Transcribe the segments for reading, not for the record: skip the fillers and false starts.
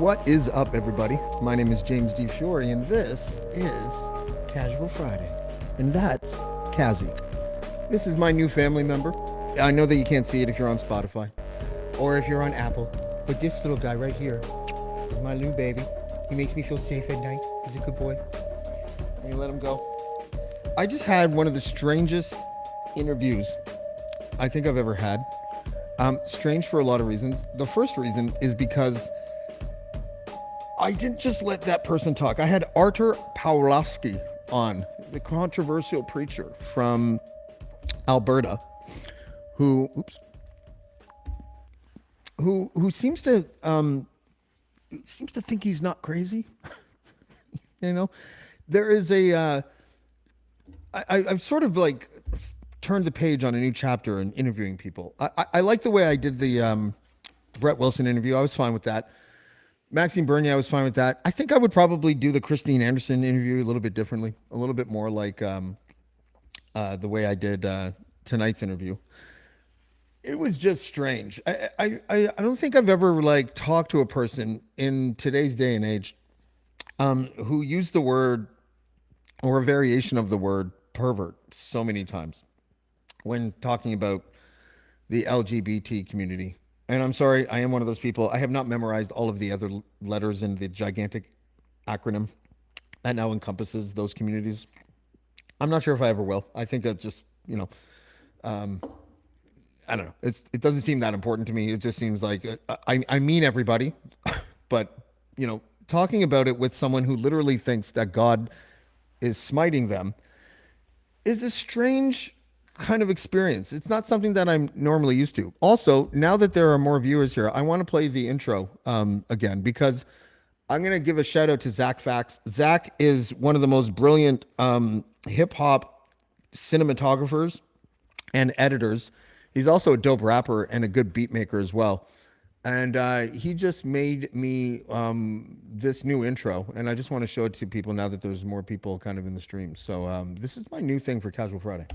What is up, everybody? My name is James D. Fiore, and this is Casual Friday. And that's Kazi. This is my new family member. I know that you can't see it if you're on Spotify or if you're on Apple, but this little guy right here is my new baby. He makes me feel safe at night. He's a good boy. And you let him go. I just had one of the strangest interviews I think I've ever had. Strange for a lot of reasons. The first reason is because I didn't just let that person talk. I had Artur Pawlowski on, the controversial preacher from Alberta, who seems to think he's not crazy. You know, there is I've sort of like turned the page on a new chapter in interviewing people. I like the way I did the Brett Wilson interview. I was fine with that. Maxime Bernier, I was fine with that. I think I would probably do the Christine Anderson interview a little bit differently, a little bit more like the way I did tonight's interview. It was just strange. I don't think I've ever like talked to a person in today's day and age who used the word or a variation of the word pervert so many times when talking about the LGBT community. And I'm sorry, I am one of those people. I have not memorized all of the other letters in the gigantic acronym that now encompasses those communities. I'm not sure if I ever will. I think that just, I don't know. It doesn't seem that important to me. It just seems like I mean everybody, but, talking about it with someone who literally thinks that God is smiting them is a strange kind of experience. It's not something that I'm normally used to. Also, now that there are more viewers here, I want to play the intro again because I'm going to give a shout out to Zach Fax. Zach is one of the most brilliant hip hop cinematographers and editors. He's also a dope rapper and a good beat maker as well. And he just made me this new intro, and I just want to show it to people now that there's more people kind of in the stream. So this is my new thing for Casual Friday.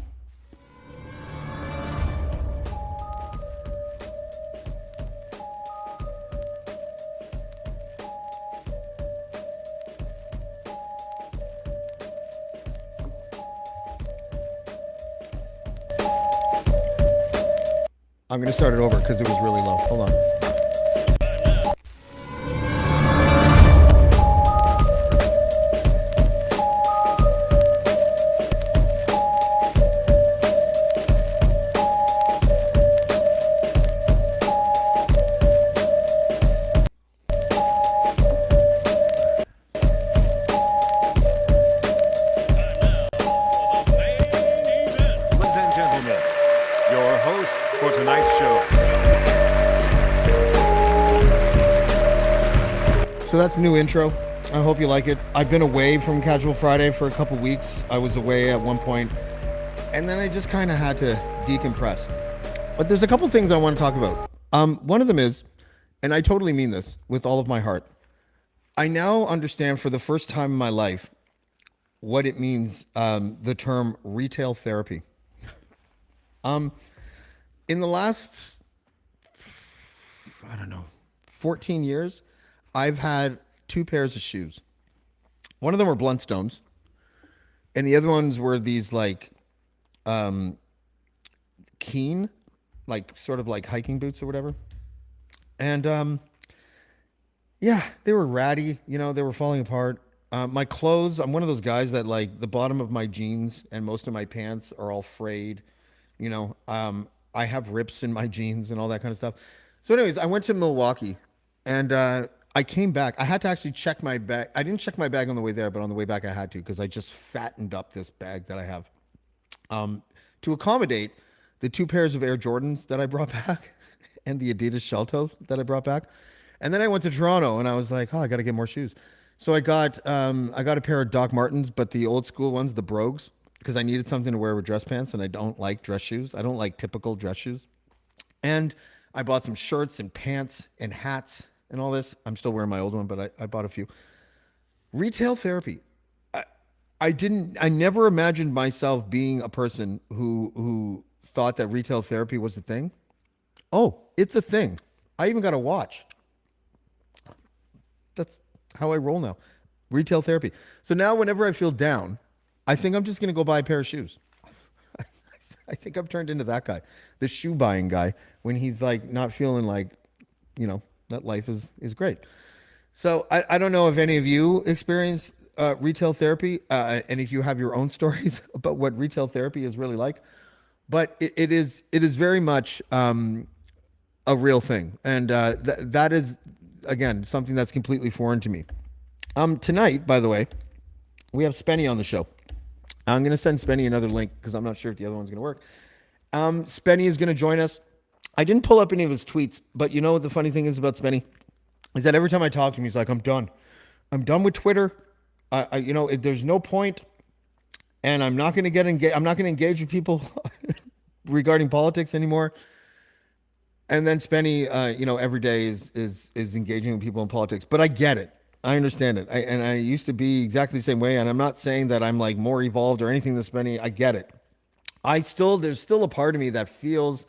I'm going to start it over because it was really low. Hold on. So that's the new intro. I hope you like it. I've been away from Casual Friday for a couple weeks. I was away at one point, and then I just kind of had to decompress. But there's a couple things I want to talk about. One of them is, and I totally mean this with all of my heart, I now understand for the first time in my life what it means, the term retail therapy. In the last, 14 years, I've had two pairs of shoes. One of them were Bluntstones, and the other ones were these like Keen, like sort of like hiking boots or whatever. And yeah, they were ratty. They were falling apart. My clothes, I'm one of those guys that like the bottom of my jeans and most of my pants are all frayed. I have rips in my jeans and all that kind of stuff. So anyways, I went to Milwaukee and I came back. I had to actually check my bag. I didn't check my bag on the way there, but on the way back I had to because I just fattened up this bag that I have to accommodate the two pairs of Air Jordans that I brought back and the Adidas shell toes that I brought back. And then I went to Toronto and I was like, I got to get more shoes. So I got a pair of Doc Martens, but the old school ones, the Brogues, because I needed something to wear with dress pants, and I don't like dress shoes. I don't like typical dress shoes. And I bought some shirts and pants and hats and all this. I'm still wearing my old one, but I bought a few. Retail therapy. I never imagined myself being a person who thought that retail therapy was a thing. Oh, it's a thing. I even got a watch. That's how I roll now. Retail therapy. So now whenever I feel down, I think I'm just going to go buy a pair of shoes. I think I've turned into that guy, the shoe buying guy, when he's like not feeling like, that life is great. So I don't know if any of you experience retail therapy, and if you have your own stories about what retail therapy is really like, but it is very much a real thing, and that is again something that's completely foreign to me. Tonight, by the way, we have Spenny on the show. I'm going to send Spenny another link because I'm not sure if the other one's going to work. Spenny is going to join us. I didn't pull up any of his tweets, but you know what the funny thing is about Spenny? Is that every time I talk to him, he's like, I'm done. I'm done with Twitter. There's no point, and I'm not going to get engaged. I'm not going to engage with people regarding politics anymore. And then Spenny, every day is engaging with people in politics. But I get it. I understand it. I used to be exactly the same way. And I'm not saying that I'm like more evolved or anything than Spenny. I get it. There's still a part of me that feels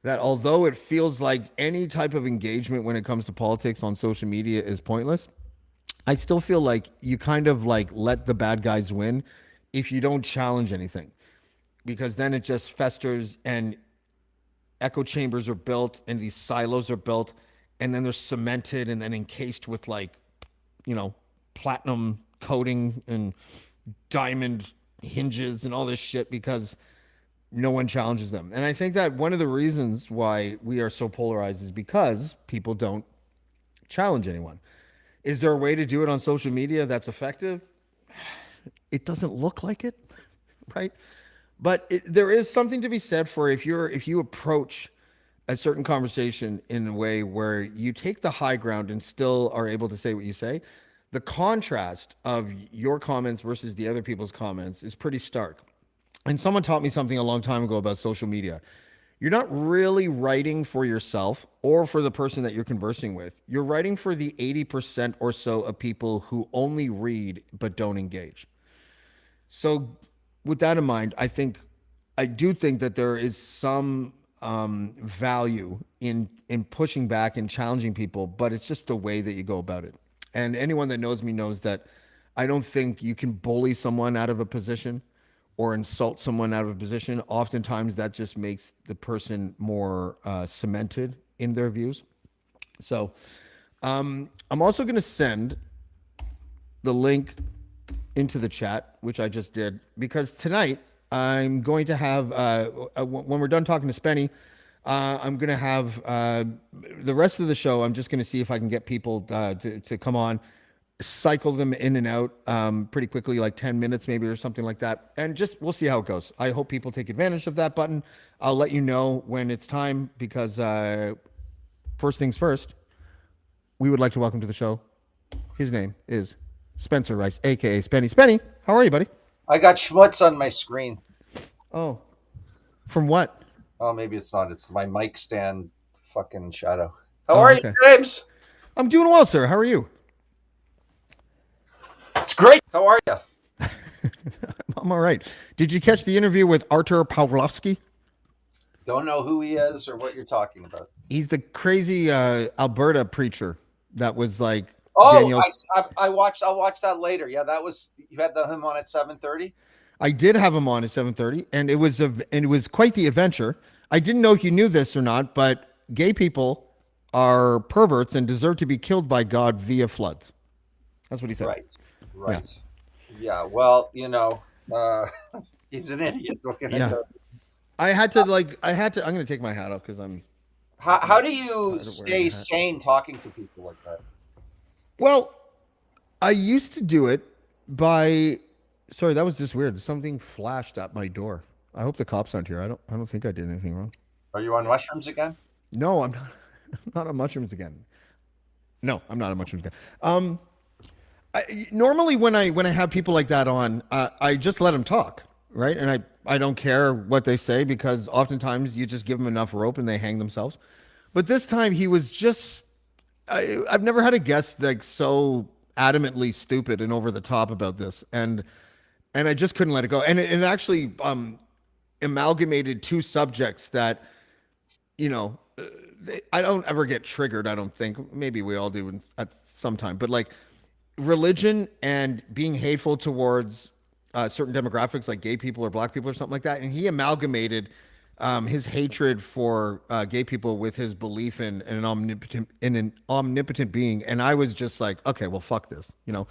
that although it feels like any type of engagement when it comes to politics on social media is pointless, I still feel like you kind of like let the bad guys win if you don't challenge anything, because then it just festers and echo chambers are built and these silos are built and then they're cemented and then encased with like, platinum coating and diamond hinges and all this shit because no one challenges them. And I think that one of the reasons why we are so polarized is because people don't challenge anyone. Is there a way to do it on social media that's effective? It doesn't look like it, right? But there is something to be said for if you approach a certain conversation in a way where you take the high ground and still are able to say what you say. The contrast of your comments versus the other people's comments is pretty stark. And someone taught me something a long time ago about social media. You're not really writing for yourself or for the person that you're conversing with. You're writing for the 80% or so of people who only read but don't engage. So with that in mind, I do think that there is some value in pushing back and challenging people, but it's just the way that you go about it. And anyone that knows me knows that I don't think you can bully someone out of a position or insult someone out of a position. Oftentimes that just makes the person more cemented in their views. So I'm also going to send the link into the chat, which I just did, because tonight I'm going to have, when we're done talking to Spenny, I'm going to have the rest of the show. I'm just going to see if I can get people to come on, cycle them in and out pretty quickly, like 10 minutes maybe or something like that. And we'll see how it goes. I hope people take advantage of that button. I'll let you know when it's time because first things first, we would like to welcome to the show. His name is Spencer Rice, a.k.a. Spenny. Spenny, how are you, buddy? I got schmutz on my screen. Oh, from what? Oh, maybe it's not. It's my mic stand fucking shadow. How are you, James? I'm doing well, sir. How are you? It's great. How are you? I'm all right. Did you catch the interview with Artur Pawlowski? Don't know who he is or what you're talking about. He's the crazy Alberta preacher that was like. Oh, I watched. I'll watch that later. Yeah, that was you had him on at 7:30. I did have him on at 7:30, and it was quite the adventure. I didn't know if you knew this or not, but gay people are perverts and deserve to be killed by God via floods. That's what he said. Right. Yeah. Well, he's an idiot. I had to. I'm going to take my hat off because I'm. How do you stay sane talking to people like that? Well, I used to do it by. Sorry, that was just weird. Something flashed at my door. I hope the cops aren't here. I don't think I did anything wrong. Are you on mushrooms again? No, I'm not. I'm not on mushrooms again. No, I'm not on mushrooms again. Normally when I have people like that on, I just let them talk, right? And I don't care what they say because oftentimes you just give them enough rope and they hang themselves. But this time he was just. I've never had a guest like so adamantly stupid and over the top about this, and I just couldn't let it go. And it actually amalgamated two subjects that, I don't ever get triggered. I don't think. Maybe we all do at some time, but like religion and being hateful towards certain demographics like gay people or black people or something like that. And he amalgamated his hatred for gay people with his belief in an omnipotent being. And I was just like, okay, well, fuck this, you know.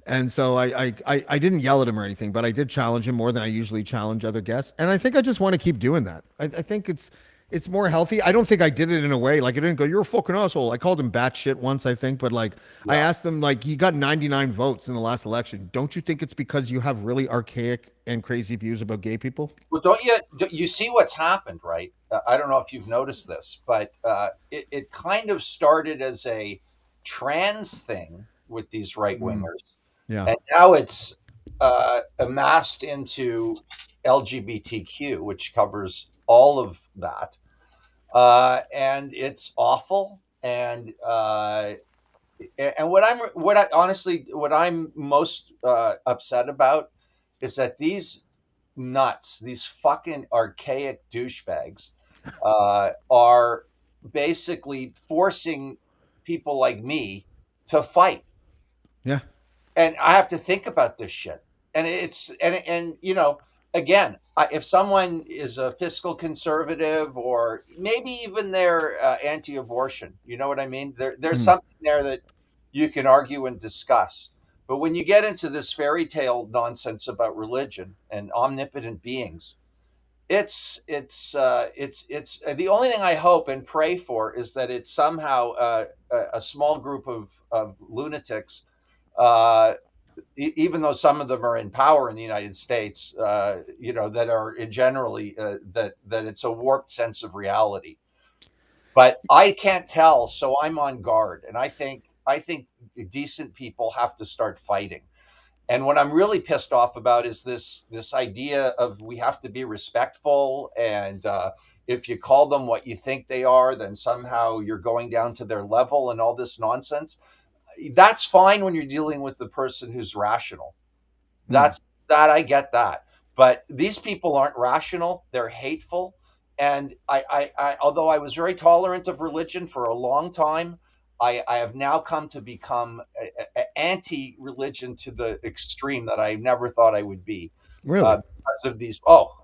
And so I didn't yell at him or anything, but I did challenge him more than I usually challenge other guests. And I think I just want to keep doing that. I think it's more healthy. I don't think I did it in a way like I didn't go, "You're a fucking asshole." I called him batshit once, I think, but like I asked him, like, he got 99 votes in the last election. Don't you think it's because you have really archaic and crazy views about gay people? Well, don't you see what's happened, right? I don't know if you've noticed this, but it kind of started as a trans thing with these right Mm, wingers, yeah, and now it's amassed into LGBTQ, which covers all of that, and it's awful. And what I'm most upset about is that these nuts, these fucking archaic douchebags, are basically forcing people like me to fight, yeah. and I have to think about this shit. And again, if someone is a fiscal conservative or maybe even they're anti-abortion, you know what I mean? There's Mm, something there that you can argue and discuss. But when you get into this fairy tale nonsense about religion and omnipotent beings, it's the only thing I hope and pray for is that it's somehow a small group of lunatics, uh, even though some of them are in power in the United States, that are generally that it's a warped sense of reality. But I can't tell, so I'm on guard, and I think decent people have to start fighting. And what I'm really pissed off about is this idea of we have to be respectful, and if you call them what you think they are, then somehow you're going down to their level and all this nonsense. That's fine when you're dealing with the person who's rational. mm. That's that I get that. But these people aren't rational, they're hateful. And although I was very tolerant of religion for a long time, I have now come to become anti-religion to the extreme that I never thought I would be, Really? because of these. Oh,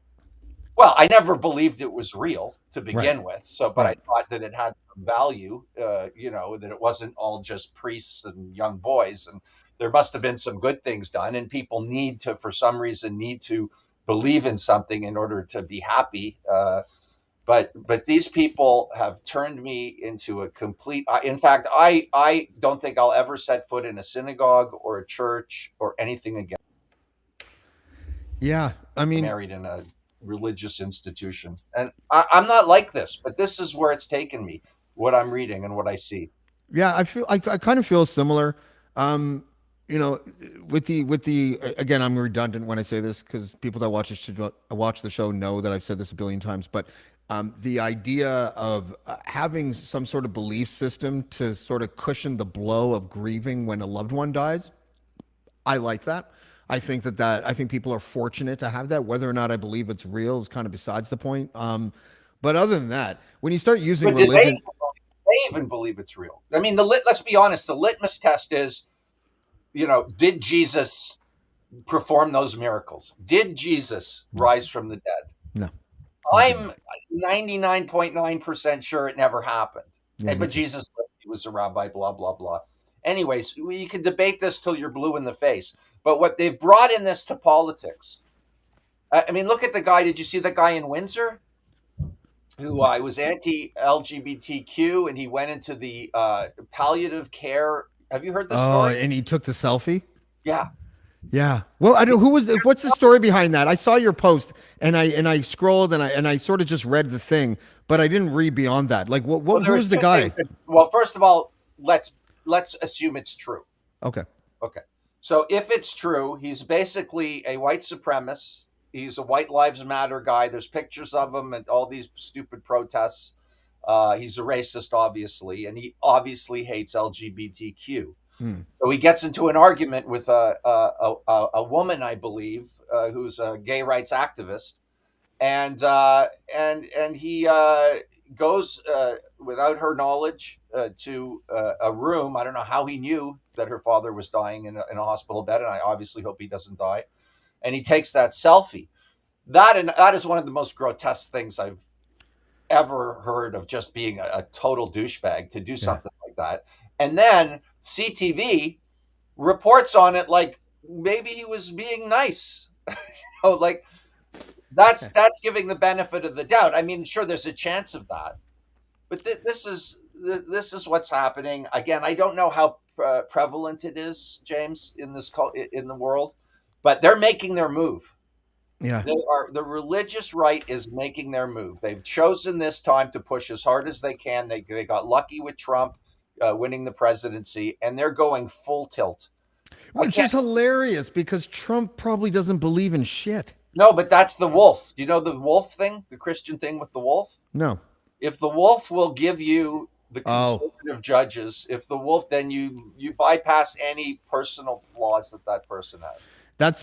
well, I never believed it was real to Right, begin with. So, but I right. thought that it had some value, that it wasn't all just priests and young boys. And there must have been some good things done. And people need to, for some reason, need to believe in something in order to be happy. But these people have turned me into a complete. In fact, I don't think I'll ever set foot in a synagogue or a church or anything again. Yeah, I mean, Married in a religious institution. And I'm not like this, but this is where it's taken me, what I'm reading and what I see. yeah, I kind of feel similar. Um, you know, with the again, I'm redundant when I say this because people that watch the show know that I've said this a billion times. But the idea of having some sort of belief system to sort of cushion the blow of grieving when a loved one dies, I like that. I think people are fortunate to have that. Whether or not I believe it's real is kind of besides the point. But other than that, when you start using But did they, religion, they even believe it's real? I mean, let's be honest, the litmus test is, did Jesus perform those miracles? Did Jesus no, rise from the dead? no, he did I'm not. 99.9% sure it never happened. Yeah, me But too. Jesus lived, he was a rabbi, blah, blah, blah. Anyways, you can debate this till you're blue in the face. But what they've brought in this to politics. I mean, look at the guy. Did you see the guy in Windsor who was anti-LGBTQ and he went into the palliative care? Have you heard this Oh, story? and he took the selfie. Yeah. Yeah. Well, I don't. What's the story behind that? I saw your post, and I scrolled, and I sort of just read the thing, but I didn't read beyond that. Like, Well, who there's was the two guy? things. Well, first of all, let's assume it's true. Okay. Okay. So if it's true, he's basically a white supremacist. He's a White Lives Matter guy. There's pictures of him at all these stupid protests. He's a racist, obviously, and he obviously hates LGBTQ. Hmm. So he gets into an argument with a woman, I believe, who's a gay rights activist, and he goes without her knowledge to a room. I don't know how he knew that her father was dying in a hospital bed, and I obviously hope he doesn't die. And he takes that selfie. That is one of the most grotesque things I've ever heard of, just being a total douchebag to do something like that. And then CTV reports on it like maybe he was being nice. Like that's giving the benefit of the doubt. I mean, sure, there's a chance of that, but this is what's happening. Again, I don't know how prevalent it is, James, in the world, but they're making their move. Yeah. The religious right is making their move. They've chosen this time to push as hard as they can. They got lucky with Trump winning the presidency, and they're going full tilt. Which is hilarious because Trump probably doesn't believe in shit. No, but that's the wolf. You know the wolf thing, the Christian thing with the wolf? No. If the wolf will give you the conservative judges, if the wolf, then you bypass any personal flaws that person has.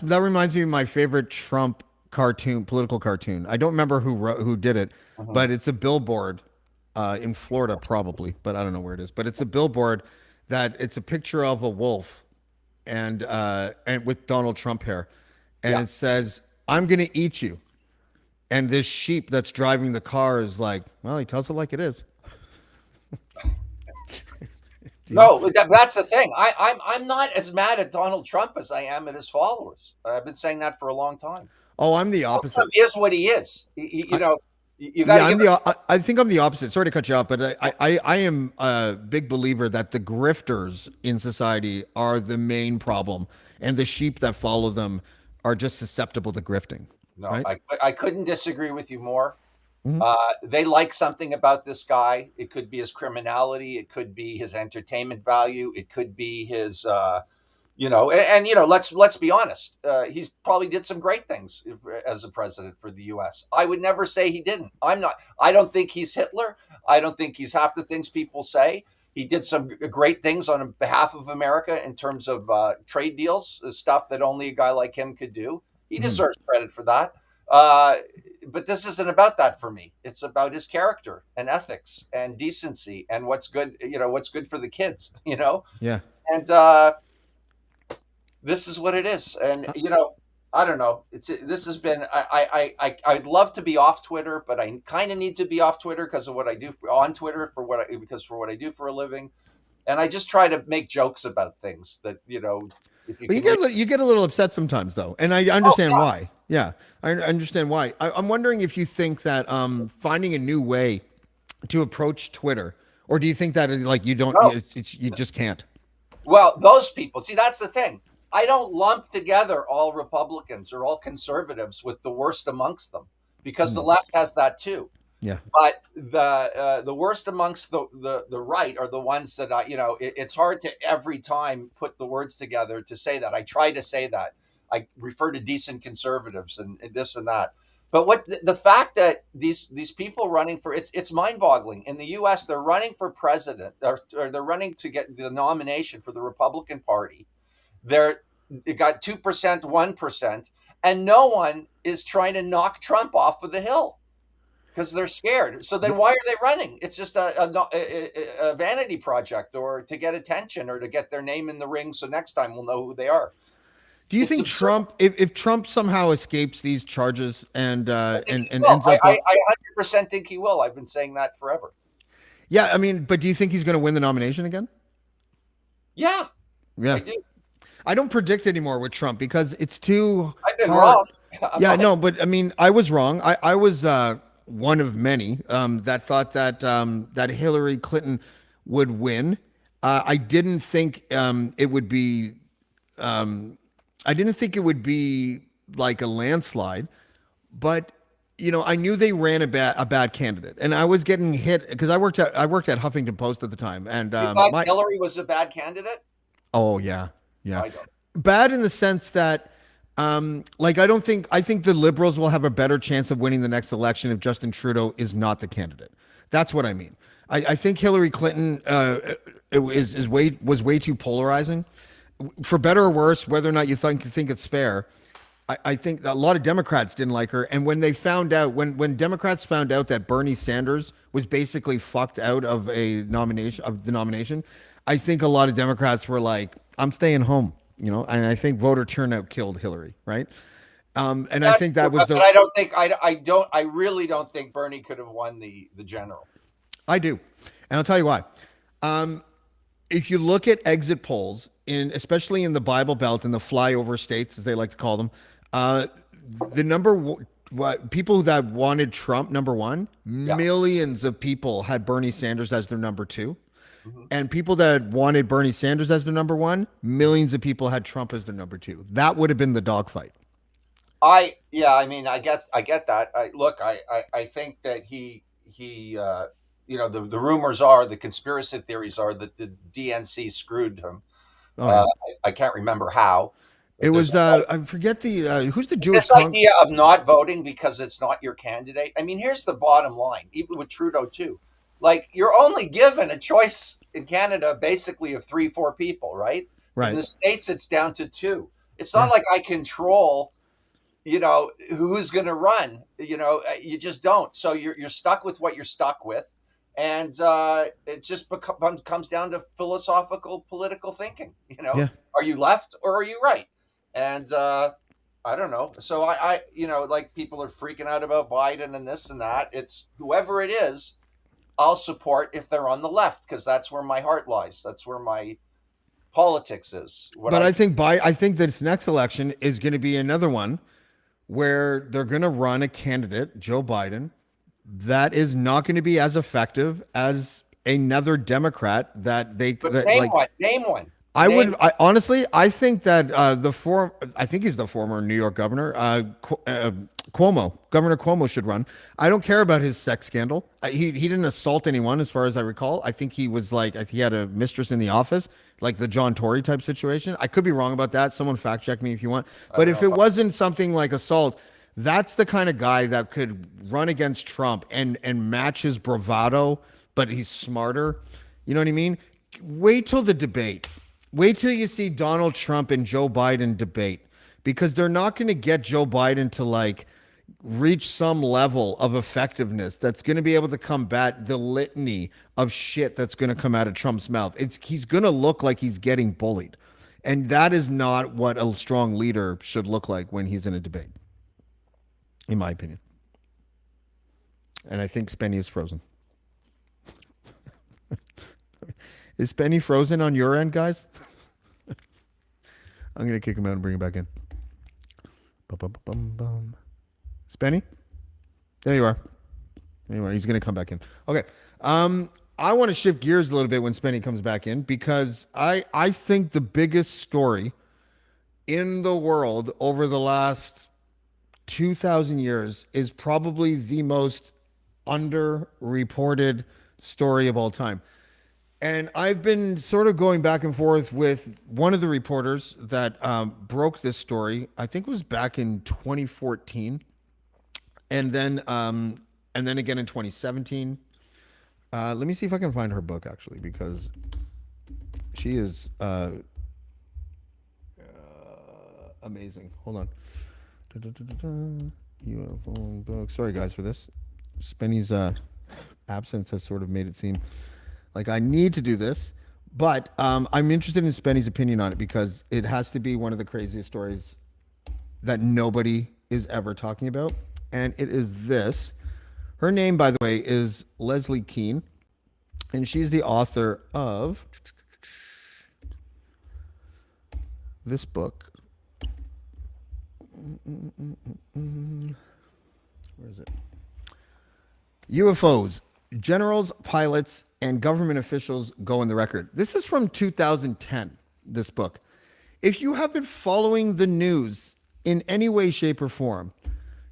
That reminds me of my favorite Trump political cartoon. I don't remember who did it, but it's a billboard in Florida probably, but I don't know where it is. But it's a billboard that it's a picture of a wolf and with Donald Trump hair, and it says, "I'm going to eat you." And this sheep that's driving the car is like, well, he tells it like it is. No, that's the thing. I'm not as mad at Donald Trump as I am at his followers. I've been saying that for a long time. Oh, I'm the opposite. Trump is what he is. You got to. I think I'm the opposite. Sorry to cut you off, but I am a big believer that the grifters in society are the main problem, and the sheep that follow them are just susceptible to grifting. No, right? I couldn't disagree with you more. They like something about this guy. It could be his criminality. It could be his entertainment value. It could be his, let's be honest. He's probably did some great things as a president for the U.S. I would never say he didn't. I don't think he's Hitler. I don't think he's half the things people say. He did some great things on behalf of America in terms of trade deals, stuff that only a guy like him could do. He deserves credit for that. But this isn't about that for me. It's about his character and ethics and decency and what's good, what's good for the kids, Yeah. And this is what it is. And, I don't know. This has been, I'd love to be off Twitter, but I kind of need to be off Twitter because of what I do on Twitter for what I do for a living. And I just try to make jokes about things that, if you get a little upset sometimes though. And I understand why. Yeah. I understand why. I'm wondering if you think that finding a new way to approach Twitter, or do you think that like you don't, you just can't? Well, those people, see, that's the thing. I don't lump together all Republicans or all conservatives with the worst amongst them, because the left has that too. Yeah. But the worst amongst the right are the ones that it's hard to every time put the words together to say that. I try to say that. I refer to decent conservatives and this and that. But what the fact that these people running for it's mind-boggling. In the U.S., they're running for president, or they're running to get the nomination for the Republican Party. They got 2%, 1%, and no one is trying to knock Trump off of the hill because they're scared. So then why are they running? It's just a vanity project, or to get attention, or to get their name in the ring so next time we'll know who they are. Do you think Trump, if Trump somehow escapes these charges and ends up, I 100% think he will. I've been saying that forever. Yeah, I mean, but do you think he's going to win the nomination again? Yeah, I do. I don't predict anymore with Trump because it's too I've been hard. wrong. No, but I mean, I was wrong. I was one of many that thought that Hillary Clinton would win. I didn't think it would be. I didn't think it would be like a landslide, but I knew they ran a bad candidate, and I was getting hit because I worked at Huffington Post at the time, and you thought Hillary was a bad candidate? Oh yeah. I don't. Bad in the sense that, I think the Liberals will have a better chance of winning the next election if Justin Trudeau is not the candidate. That's what I mean. I think Hillary Clinton was way too polarizing, for better or worse. Whether or not you think it's fair, I think a lot of Democrats didn't like her. And when they found out, when Democrats found out that Bernie Sanders was basically fucked out of the nomination, I think a lot of Democrats were like, I'm staying home, and I think voter turnout killed Hillary, right? And I That's think true, that was but I don't think I really don't think Bernie could have won the general. I do. And I'll tell you why. If you look at exit polls, especially in the Bible Belt and the flyover states, as they like to call them, the what people that wanted Trump number one, Yeah. millions of people had Bernie Sanders as their number two. Mm-hmm. And people that wanted Bernie Sanders as their number one, millions of people had Trump as their number two. That would have been the dogfight. I mean, I get that. I think that the rumors are, the conspiracy theories are that the DNC screwed him. Oh, yeah. I can't remember how. It was I forget who's the Jewish This idea of not voting because it's not your candidate. I mean, here's the bottom line, even with Trudeau too. Like, you're only given a choice in Canada basically of 3-4 people, right? Right. In the States, it's down to 2. It's not like I control, who's going to run. You just don't. So you're stuck with what you're stuck with. And it just comes down to philosophical, political thinking. Yeah. Are you left or are you right? And I don't know. So I like, people are freaking out about Biden and this and that. It's whoever it is, I'll support if they're on the left, because that's where my heart lies. That's where my politics is. I think this next election is going to be another one where they're going to run a candidate, Joe Biden, that is not going to be as effective as another Democrat that they. But that, name one. I honestly, I think that I think he's the former New York governor, Cuomo. Governor Cuomo should run. I don't care about his sex scandal. He didn't assault anyone, as far as I recall. I think he was he had a mistress in the office, like the John Tory type situation. I could be wrong about that. Someone fact check me if you want. But if it wasn't something like assault, that's the kind of guy that could run against Trump and match his bravado, but he's smarter. You know what I mean? Wait till the debate. Wait till you see Donald Trump and Joe Biden debate, because they're not going to get Joe Biden to reach some level of effectiveness that's going to be able to combat the litany of shit that's going to come out of Trump's mouth. He's going to look like he's getting bullied. And that is not what a strong leader should look like when he's in a debate, in my opinion. And I think Spenny is frozen. Is Spenny frozen on your end, guys? I'm going to kick him out and bring him back in. Spenny? There you are. Anyway, he's going to come back in. Okay. I want to shift gears a little bit when Spenny comes back in, because I think the biggest story in the world over the last 2,000 years is probably the most underreported story of all time. And I've been sort of going back and forth with one of the reporters that broke this story. I think it was back in 2014, and then again in 2017. Let me see if I can find her book, actually, because she is amazing. Hold on. UFO book. Sorry, guys, for this. Spenny's absence has sort of made it seem like I need to do this, but I'm interested in Spenny's opinion on it, because it has to be one of the craziest stories that nobody is ever talking about. And it is this. Her name, by the way, is Leslie Kean, and she's the author of this book. Where is it? UFOs, Generals, Pilots, and Government Officials Go on the Record. This is from 2010, this book. If you have been following the news in any way, shape, or form,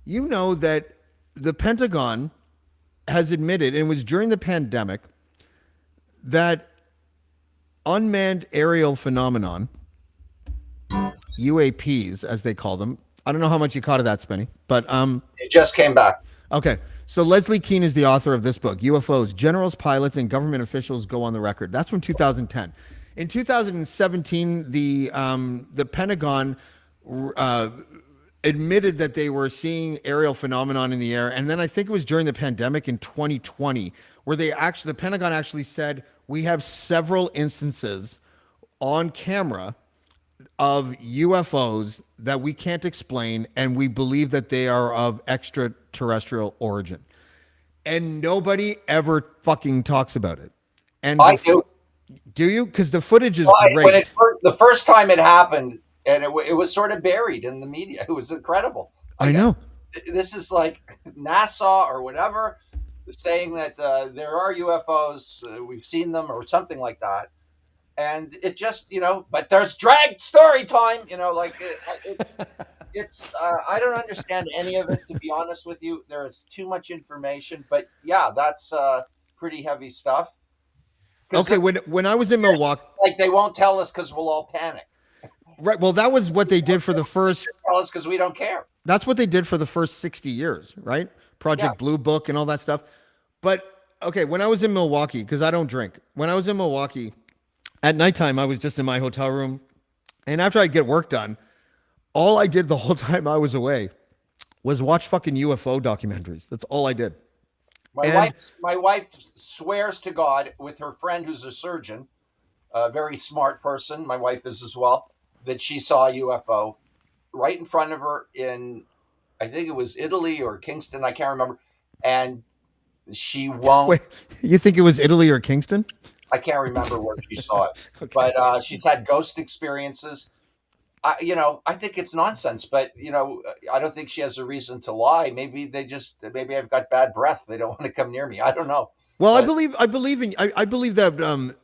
you know that the Pentagon has admitted, and it was during the pandemic, that unmanned aerial phenomenon, UAPs, as they call them. I don't know how much you caught of that, Spenny, but it just came back. Okay. So Leslie Kean is the author of this book, UFOs, Generals, Pilots, and Government Officials Go on the Record. That's from 2010. In 2017, the Pentagon admitted that they were seeing aerial phenomenon in the air. And then I think it was during the pandemic in 2020 where the Pentagon actually said, we have several instances on camera of UFOs that we can't explain, and we believe that they are of extraterrestrial origin. And nobody ever fucking talks about it. And I do. Do you? Because the footage is Well, great. the first time it happened, and it was sort of buried in the media. It was incredible. I Like, know. this is like NASA or whatever saying that there are UFOs, we've seen them, or something like that. And it just, but there's drag story time, like it's, I don't understand any of it, to be honest with you. There is too much information, but yeah, that's pretty heavy stuff. Okay, when I was in Milwaukee, like they won't tell us because we'll all panic. right? Well, that was what they did for the first. Tell us because we don't care. That's what they did for the first 60 years, right? Project Blue Book and all that stuff. But okay, when I was in Milwaukee, because I don't drink, when I was in Milwaukee at nighttime, I was just in my hotel room, and after I'd get work done, all I did the whole time I was away was watch fucking UFO documentaries. That's all I did. My wife swears to God with her friend who's a surgeon, a very smart person. My wife is as well, that she saw a UFO right in front of her in, I think it was Italy or Kingston, I can't remember. And she won't. Wait, you think it was Italy or Kingston? I can't remember where she saw it, okay. But she's had ghost experiences. I think it's nonsense, but I don't think she has a reason to lie. Maybe I've got bad breath. They don't want to come near me. I don't know. Well, but I believe that.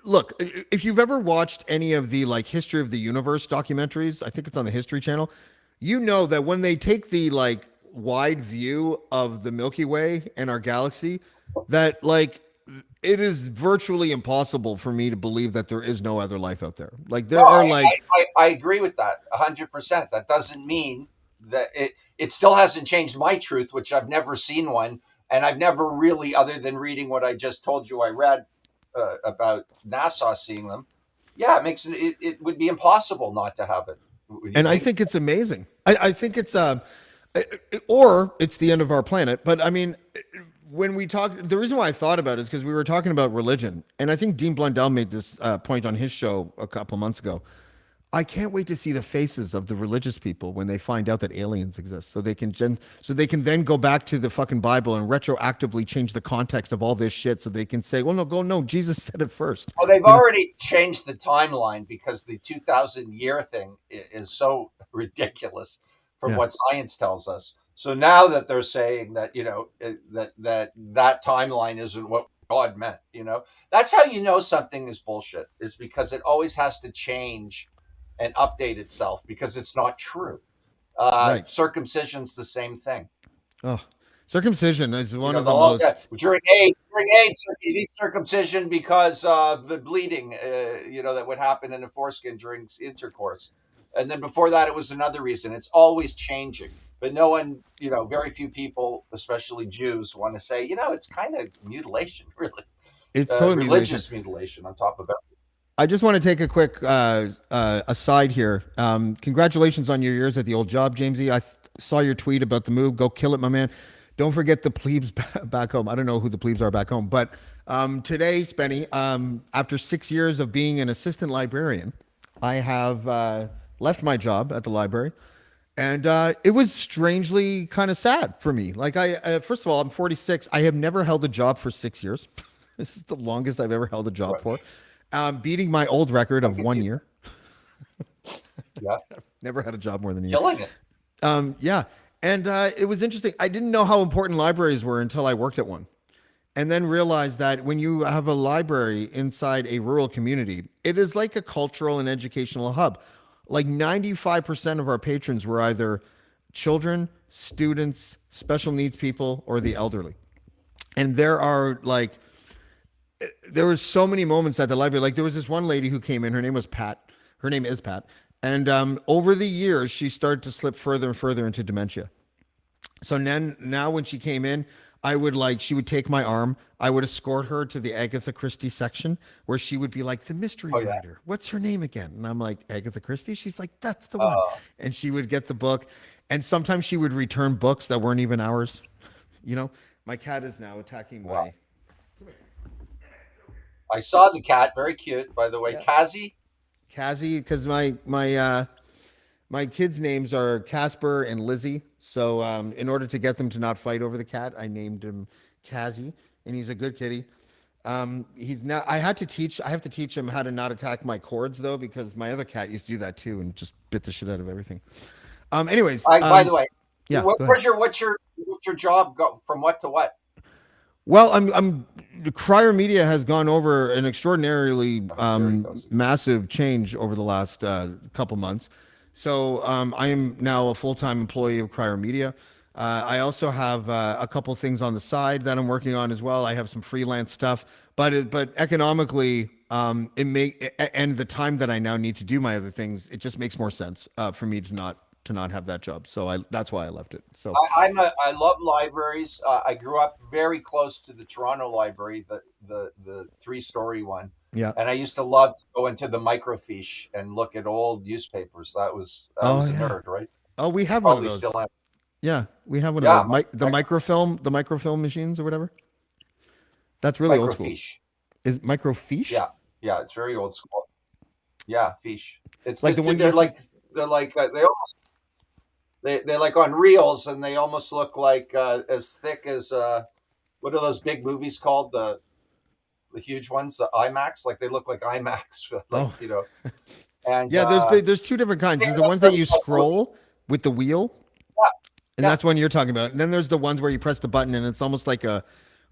Look, if you've ever watched any of the like history of the universe documentaries, I think it's on the History Channel. You know that when they take the like wide view of the Milky Way and our galaxy, that like it is virtually impossible for me to believe that there is no other life out there. Like there are like I agree with that 100%. That doesn't mean that it still hasn't changed my truth, which I've never seen one, and I've never really, other than reading what I just told you I read about NASA seeing them. Yeah, it would be impossible not to have it. And I think it's amazing. I think it's or it's the end of our planet. But I mean, when we talk, the reason why I thought about it is because we were talking about religion, and I think Dean Blundell made this point on his show a couple months ago. I can't wait to see the faces of the religious people when they find out that aliens exist, so they can then go back to the fucking Bible and retroactively change the context of all this shit, so they can say, well, no, Jesus said it first. Well, they've already changed the timeline because the 2,000 year thing is so ridiculous from what science tells us. So now that they're saying that, that timeline isn't what God meant, that's how you know something is bullshit, is because it always has to change and update itself because it's not true. Right. Circumcision's the same thing. Oh, circumcision is one of the most. During AIDS, you need circumcision because of the bleeding, that would happen in the foreskin during intercourse. And then before that, it was another reason. It's always changing. But no one, very few people, especially Jews, want to say, it's kind of mutilation, really. It's totally religious mutilation on top of it. I just want to take a quick aside here. Congratulations on your years at the old job, Jamesy. I saw your tweet about the move. Go kill it, my man. Don't forget the plebes back home. I don't know who the plebes are back home. But today, Spenny, after 6 years of being an assistant librarian, I have left my job at the library. And it was strangely kind of sad for me. Like first of all, I'm 46. I have never held a job for 6 years. This is the longest I've ever held a job for. Beating my old record of 1 year. Yeah. Never had a job more than a year. Killing it. Yeah. And it was interesting. I didn't know how important libraries were until I worked at one. And then realized that when you have a library inside a rural community, it is like a cultural and educational hub. Like 95% of our patrons were either children, students, special needs people, or the elderly. And there were so many moments at the library. Like there was this one lady who came in. Her name was Pat. Her name is Pat. And over the years, she started to slip further and further into dementia. So now when she came in, she would take my arm. I would escort her to the Agatha Christie section where she would be like, the mystery Oh yeah. writer. What's her name again? And I'm like, Agatha Christie? She's like, that's the one. Uh, And she would get the book. And sometimes she would return books that weren't even ours. You know, my cat is now attacking wow. my. I saw the cat. Very cute, by the way. Yeah. Kazi. Cassie, because my kids' names are Casper and Lizzie. So in order to get them to not fight over the cat, I named him Cassie, and he's a good kitty. He's now. I have to teach him how to not attack my cords though, because my other cat used to do that too and just bit the shit out of everything. Anyways, By the way, yeah, what, go ahead. what's your job go from what to what? Well, I'm Crier Media has gone over an extraordinarily There he goes. massive change over the last couple months. So I am now a full-time employee of Crier Media. I also have a couple things on the side that I'm working on as well. I have some freelance stuff, but economically, and the time that I now need to do my other things, it just makes more sense for me to not have that job. So that's why I left it. So I love libraries. I grew up very close to the Toronto Library, the 3-story one, yeah. and I used to love to go into the microfiche and look at old newspapers. I Oh was a yeah. nerd, right? Oh, we have one of Probably those. still am. Yeah, we have one of Yeah, those. The microfilm machines or whatever. That's really old school. microfiche. Is microfiche Yeah, yeah, it's very old school. Yeah, fiche. It's like the one you they're see? like they're like on reels, and they almost look like as thick as what are those big movies called, the huge ones, the IMAX, like they look like IMAX, like Oh, and yeah. There's two different kinds. yeah, There's the that's ones that really you cool movie. scroll with the wheel, and Yeah, that's one you're talking about. And then there's the ones where you press the button, and it's almost like a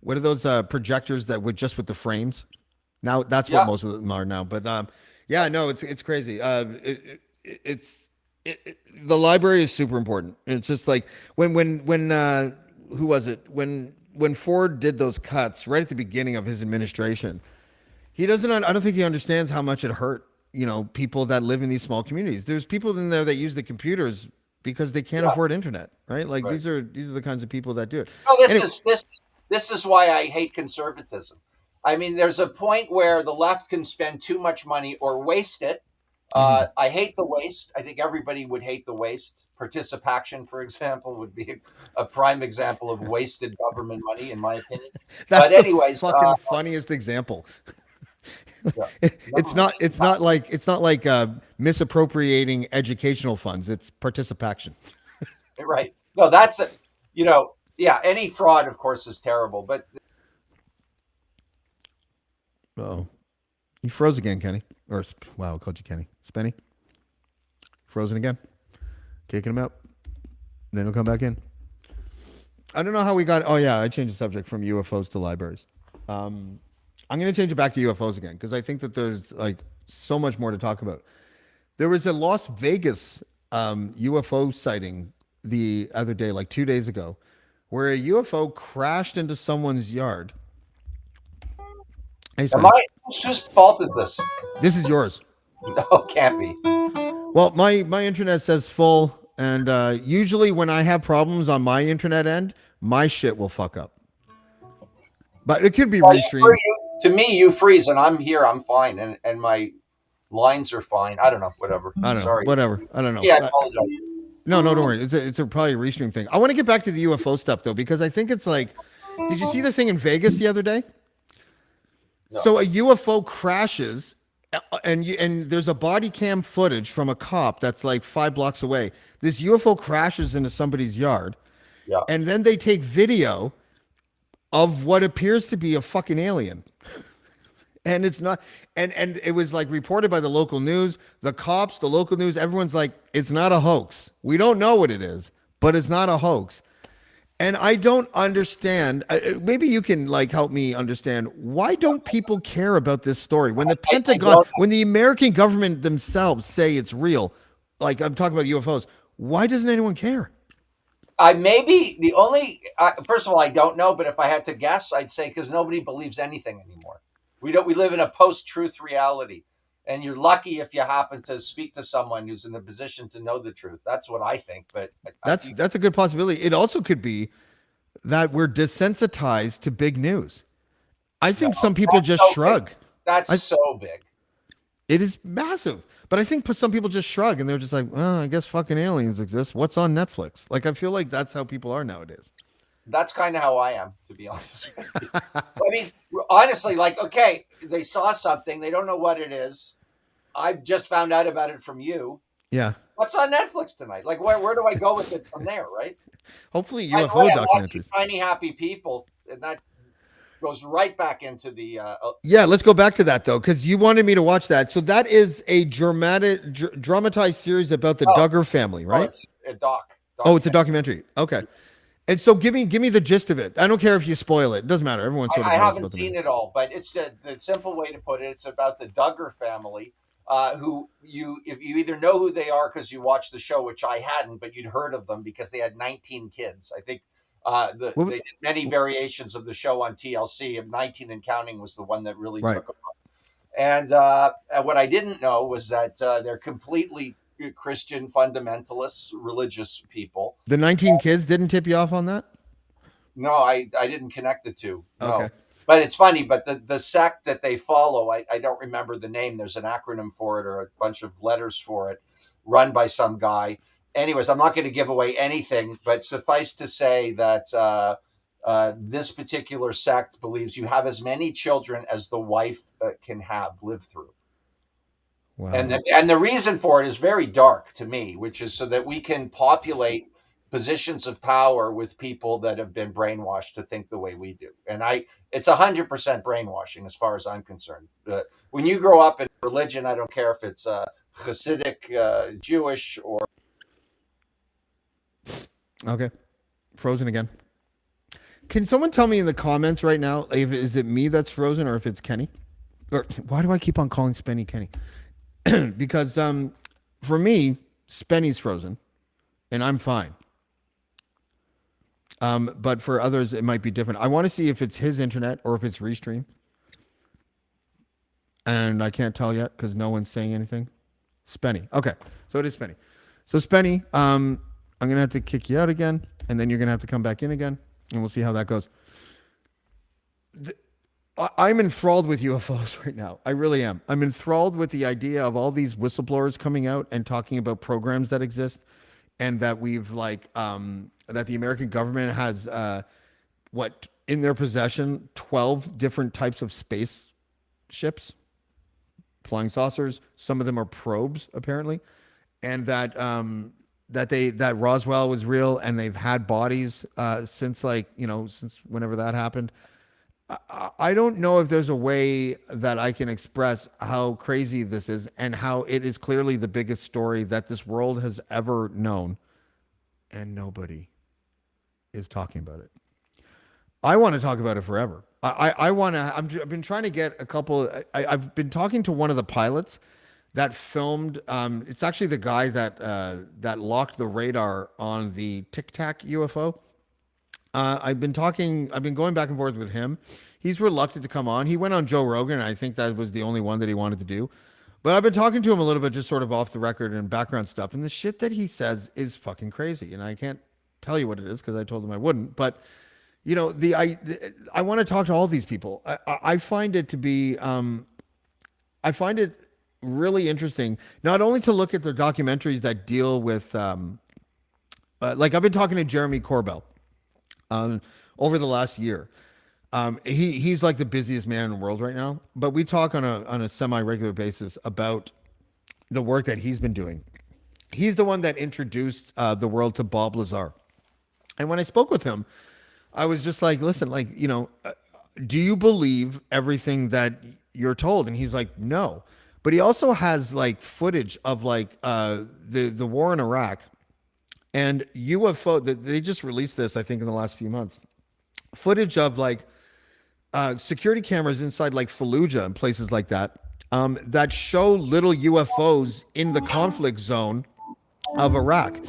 what are those projectors that would just with the frames? Now that's what yeah, most of them are now. But yeah, no, it's crazy. The library is super important. It's just like when who was it when Ford did those cuts right at the beginning of his administration. He doesn't. I don't think he understands how much it hurt. People that live in these small communities. There's people in there that use the computers because they can't yeah. afford internet, right? Like Right. these are the kinds of people that do it. No, Anyway, this is why I hate conservatism. I mean, there's a point where the left can spend too much money or waste it. mhm. I hate the waste. I think everybody would hate the waste. Participation, for example, would be a prime example of wasted government money, in my opinion. That's But the anyways, fucking funniest example. yeah, It's no, not. It's not like misappropriating educational funds. It's participation. right. No, that's it. Yeah. Any fraud, of course, is terrible. But Oh, he froze again, Kenny. Wow, I called you Kenny. Spenny, frozen again. Kicking him out. Then he'll come back in. I don't know how we got. Oh yeah, I changed the subject from UFOs to libraries. I'm going to change it back to UFOs again because I think that there's like so much more to talk about. There was a Las Vegas UFO sighting the other day, like 2 days ago, where a UFO crashed into someone's yard. Hey, am Spenny, I? Whose fault is this? this is yours. No, can't be. Well, my internet says full, and usually when I have problems on my internet end, my shit will fuck up. But it could be Well, restreamed. to me, you freeze, and I'm here. I'm fine, and my lines are fine. I don't know. Whatever. I don't know. Sorry. Whatever. I don't know. Yeah, I apologize. No, no, don't worry. It's a probably a restream thing. I want to get back to the UFO stuff though, because I think it's like, did you see the thing in Vegas the other day? No. So a UFO crashes, and there's a body cam footage from a cop that's like 5 blocks away. This UFO crashes into somebody's yard, Yeah. and then they take video of what appears to be a fucking alien. And it's not, and it was like reported by the local news, the cops, the local news, everyone's like, it's not a hoax. We don't know what it is, but it's not a hoax. And I don't understand. Maybe you can like help me understand, why don't people care about this story when the Pentagon, don't- when the American government themselves say it's real? Like I'm talking about UFOs. Why doesn't anyone care? I maybe the only first of all, I don't know, but if I had to guess, I'd say because nobody believes anything anymore. We don't. We live in a post-truth reality, and you're lucky if you happen to speak to someone who's in a position to know the truth. That's what I think. But That's a good possibility. It also could be that we're desensitized to big news. I No, think some people that's just so big. shrug. That's I, so big. it is massive. But I think some people just shrug and they're just like, well, I guess fucking aliens exist. What's on Netflix? Like, I feel like that's how people are nowadays. That's kind of how I am, to be honest with you. I mean, honestly, like, okay, they saw something, they don't know what it is. I just found out about it from you. Yeah. What's on Netflix tonight? Like, where do I go with it from there, right? Hopefully By the way, UFO I'm watching documentaries. Tiny Happy People, and that goes right back into the. Yeah, let's go back to that though, because you wanted me to watch that. So that is a dramatized series about the Oh, Duggar family, oh, right? it's a doc. Oh, it's a documentary. Okay. And so give me the gist of it. I don't care if you spoil it. It doesn't matter. Everyone sort of I knows haven't about the seen movie. it all, but it's the simple way to put it. It's about the Duggar family, who if you either know who they are because you watched the show, which I hadn't, but you'd heard of them because they had 19 kids. I think What, they did many variations of the show on TLC, and 19 and counting was the one that really right. took off. And what I didn't know was that they're completely Christian fundamentalists, religious people. The 19 kids didn't tip you off on that? No, I didn't connect the two. No. Okay. But it's funny, but the sect that they follow, I don't remember the name. There's an acronym for it or a bunch of letters for it, run by some guy. Anyways, I'm not going to give away anything, but suffice to say that this particular sect believes you have as many children as the wife can have live through. Wow. And the reason for it is very dark to me, which is so that we can populate positions of power with people that have been brainwashed to think the way we do. And it's 100% brainwashing as far as I'm concerned. When you grow up in religion, I don't care if it's Hasidic, Jewish, or Okay. Frozen again. Can someone tell me in the comments right now if is it me that's frozen or if it's Kenny? Or why do I keep on calling Spenny Kenny? Because for me, Spenny's frozen and I'm fine. But for others, it might be different. I want to see if it's his internet or if it's Restream. And I can't tell yet because no one's saying anything. Spenny. Okay. So it is Spenny. So Spenny, I'm going to have to kick you out again. And then you're going to have to come back in again. And we'll see how that goes. I'm enthralled with UFOs right now. I really am. I'm enthralled with the idea of all these whistleblowers coming out and talking about programs that exist and that we've that the American government has in their possession 12 different types of space ships, flying saucers. Some of them are probes apparently, and that that Roswell was real and they've had bodies since since whenever that happened. I don't know if there's a way that I can express how crazy this is and how it is clearly the biggest story that this world has ever known. And nobody is talking about it. I want to talk about it forever. I want to. I've been trying to get a couple. I've been talking to one of the pilots that filmed. It's actually the guy that locked the radar on the Tic Tac UFO. I've been going back and forth with him. He's reluctant to come on. He went on Joe Rogan, and I think that was the only one that he wanted to do. But I've been talking to him a little bit, just sort of off the record and background stuff. And the shit that he says is fucking crazy. And I can't tell you what it is because I told him I wouldn't. But I want to talk to all these people. I find it to be, I find it really interesting, not only to look at the documentaries that deal with, like I've been talking to Jeremy Corbell over the last year. He's like the busiest man in the world right now, but we talk on a semi-regular basis about the work that he's been doing. He's the one that introduced the world to Bob Lazar. And when I spoke with him, I was just like, listen, do you believe everything that you're told? And he's like, no. But he also has like footage of the war in Iraq and UFO. They just released this, I think, in the last few months. Footage of security cameras inside like Fallujah and places like that that show little UFOs in the conflict zone of Iraq.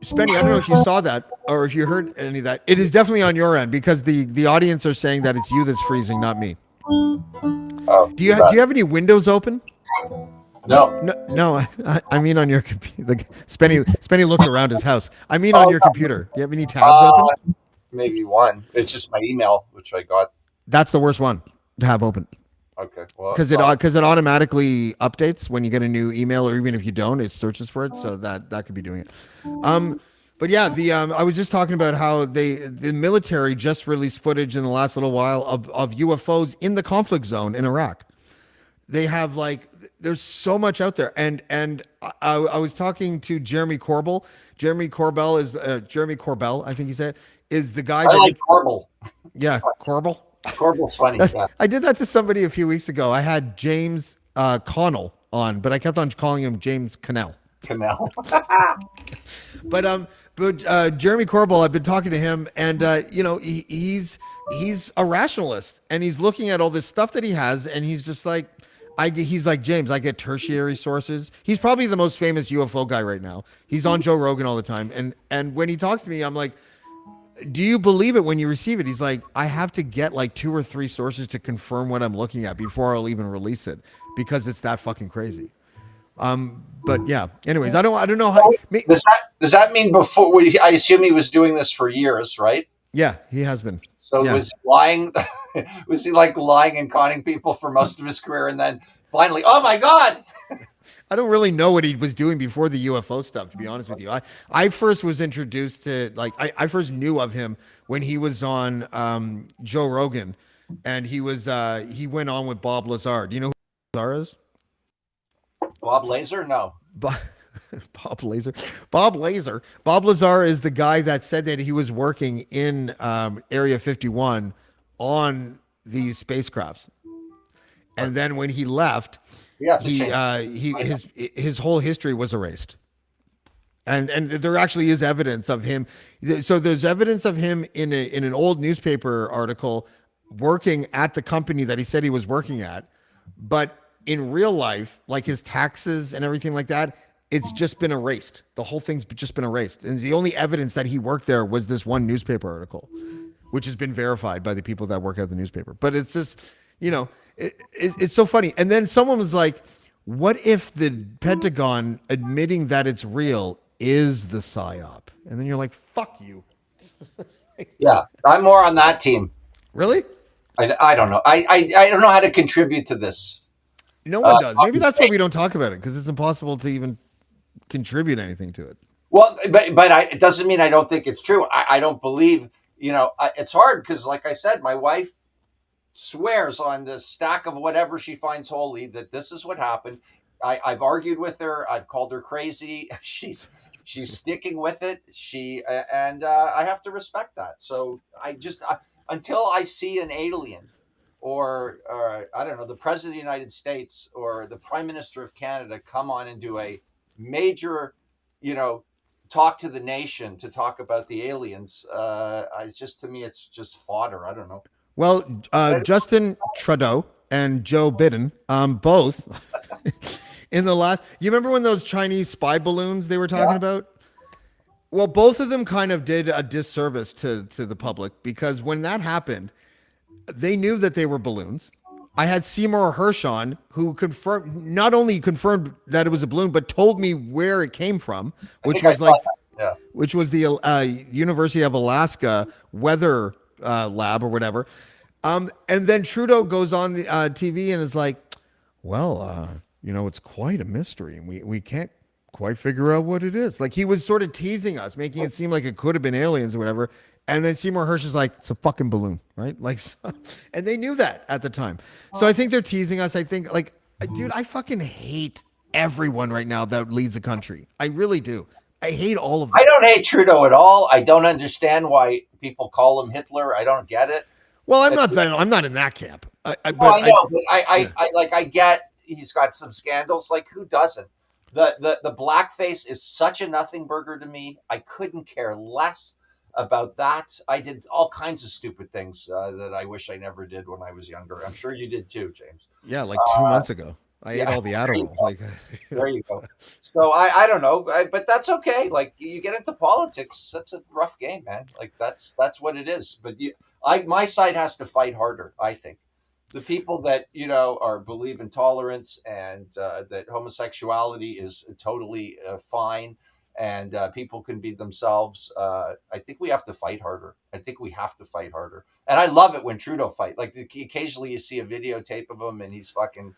Spenny, I don't know if you saw that or if you heard any of that. It is definitely on your end because the audience are saying that it's you that's freezing, not me. oh, Do you have any windows open? no. No. I mean on your computer. Spenny looked around his house. I mean on your computer. Do you have any tabs open? maybe one. It's just my email, which I got. That's the worst one to have open Okay, well, because it automatically updates when you get a new email, or even if you don't, it searches for it. So that could be doing it. Um, but yeah, the I was just talking about how the military just released footage in the last little while of UFOs in the conflict zone in Iraq. They have like there's so much out there, and I was talking to Jeremy Corbell. Jeremy Corbell, I think he said, is the guy I that like did, Corbel. yeah, Corbell. Corbel's funny. Yeah, I did that to somebody a few weeks ago. I had James Connell on, but I kept on calling him James Cannell. Canal. But Jeremy Corbell, I've been talking to him, and he's a rationalist, and he's looking at all this stuff that he has, and he's just like, he's like James. I get tertiary sources. He's probably the most famous UFO guy right now. He's on Joe Rogan all the time, and when he talks to me, I'm like, do you believe it when you receive it? He's like, I have to get like 2 or 3 sources to confirm what I'm looking at before I'll even release it because it's that fucking crazy. But yeah. Anyways, I don't know how. Does that mean before? I assume he was doing this for years, right? Yeah, he has been. So Yeah, was he lying? Was he like lying and conning people for most of his career, and then finally, oh my god! I don't really know what he was doing before the UFO stuff. To be honest with you, I first was introduced to like I first knew of him when he was on Joe Rogan, and he went on with Bob Lazar. Do you know who Lazar is? Bob Laser? No. Bob, Bob Lazar. Bob Lazar. Bob Lazar is the guy that said that he was working in Area 51 on these spacecrafts, and then when he left, We have to he change. he his whole history was erased. And there actually is evidence of him. So there's evidence of him in an old newspaper article working at the company that he said he was working at, but in real life, like his taxes and everything like that, it's just been erased. The whole thing's just been erased, and the only evidence that he worked there was this one newspaper article, which has been verified by the people that work at the newspaper. But it's just, it's so funny. And then someone was like, "What if the Pentagon admitting that it's real is the psyop?" And then you're like, "Fuck you." Yeah, I'm more on that team. Really? I don't know. I don't know how to contribute to this. No one does. Maybe that's why we don't talk about it because it's impossible to even contribute anything to it. Well, but it doesn't mean I don't think it's true. I don't believe. It's hard because, like I said, my wife swears on the stack of whatever she finds holy that this is what happened. I've argued with her. I've called her crazy. She's sticking with it. I have to respect that. So until I see an alien, or I don't know, the president of the United States or the prime minister of Canada come on and do a major, you know, talk to the nation to talk about the aliens. To me, it's just fodder. I don't know. Well, Justin Trudeau and Joe Biden, both in the last. You remember when those Chinese spy balloons they were talking about? Well, both of them kind of did a disservice to the public because when that happened, they knew that they were balloons. I had Seymour Hersh on, who not only confirmed that it was a balloon, but told me where it came from, which was like, which was the University of Alaska weather lab or whatever. And then Trudeau goes on the TV and is like, well, it's quite a mystery, and we can't quite figure out what it is. Like he was sort of teasing us, making it seem like it could have been aliens or whatever. And then Seymour Hersh is like, it's a fucking balloon, right? Like, and they knew that at the time. So I think they're teasing us. I think, like, dude, I fucking hate everyone right now that leads a country. I really do. I hate all of them. I don't hate Trudeau at all. I don't understand why people call him Hitler. I don't get it. Well, I'm not in that camp. I get he's got some scandals. Like, who doesn't? The blackface is such a nothing burger to me. I couldn't care less about that. I did all kinds of stupid things that I wish I never did when I was younger. I'm sure you did too, James. Yeah, like 2 months ago. I ate all the Adderall. There you go. So I don't know, but that's okay. Like, you get into politics, that's a rough game, man. Like that's what it is. But my side has to fight harder. I think the people that believe in tolerance and that homosexuality is totally fine. and people can be themselves. I think we have to fight harder. I think we have to fight harder. And I love it when Trudeau fight. Like occasionally you see a videotape of him and he's fucking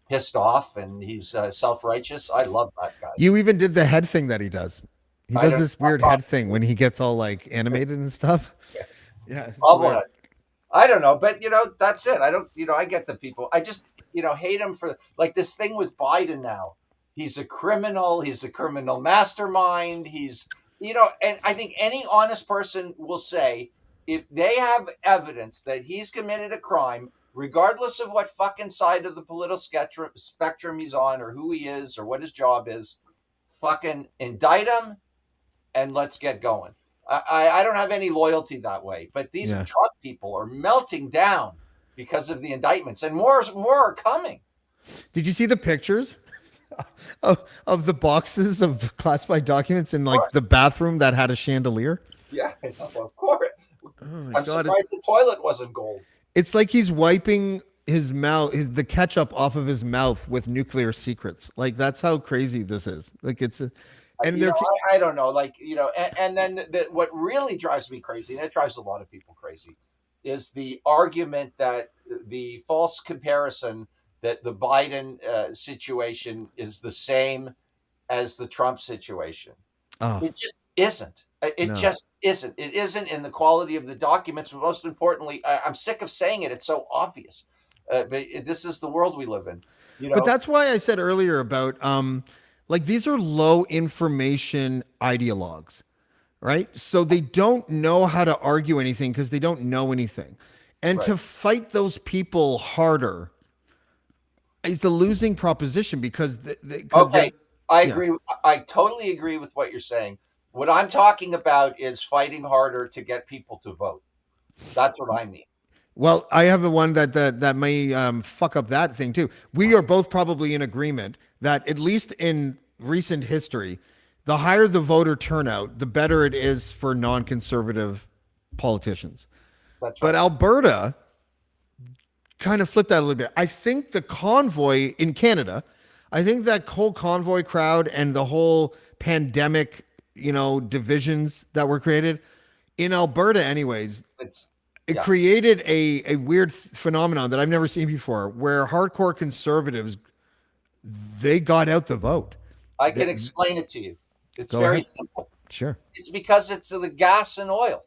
pissed off and he's self-righteous. I love that guy. You even did the head thing that he does. He I does don't. this weird head thing when he gets all like animated and stuff. Yeah, it's I'll weird. I don't know, but that's it. I don't, I get the people. I just, hate him for like this thing with Biden now. He's a criminal. He's a criminal mastermind. And I think any honest person will say if they have evidence that he's committed a crime, regardless of what fucking side of the political spectrum he's on or who he is or what his job is, fucking indict him and let's get going. I don't have any loyalty that way, but these Yeah. Trump people are melting down because of the indictments, and more are coming. Did you see the pictures of the boxes of classified documents in like the bathroom that had a chandelier? Yeah, I know, of course. Oh my I'm God. surprised the toilet wasn't gold. It's like he's wiping his mouth, the ketchup off of his mouth with nuclear secrets. Like that's how crazy this is. Like and they're I don't know, like and then what really drives me crazy, and it drives a lot of people crazy, is the argument that the false comparison that the Biden situation is the same as the Trump situation. oh It just isn't. It no. just isn't. It isn't in the quality of the documents, but most importantly, I'm sick of saying it. It's so obvious. But this is the world we live in. But that's why I said earlier about like these are low information ideologues, right? So they don't know how to argue anything because they don't know anything. And Right. to fight those people harder is a losing proposition because Okay, I yeah. agree. I totally agree with what you're saying. What I'm talking about is fighting harder to get people to vote. That's what I mean. Well, I have a one that may fuck up that thing too. We are both probably in agreement that at least in recent history, the higher the voter turnout, the better it is for non-conservative politicians. That's But right. Alberta kind of flipped that a little bit. I think the convoy in Canada, I think that whole convoy crowd and the whole pandemic, divisions that were created in Alberta, anyways, It's it yeah. created a weird phenomenon that I've never seen before, where hardcore conservatives they got out the vote. I can explain it to you. It's Go very ahead. simple. Sure. It's because it's the gas and oil.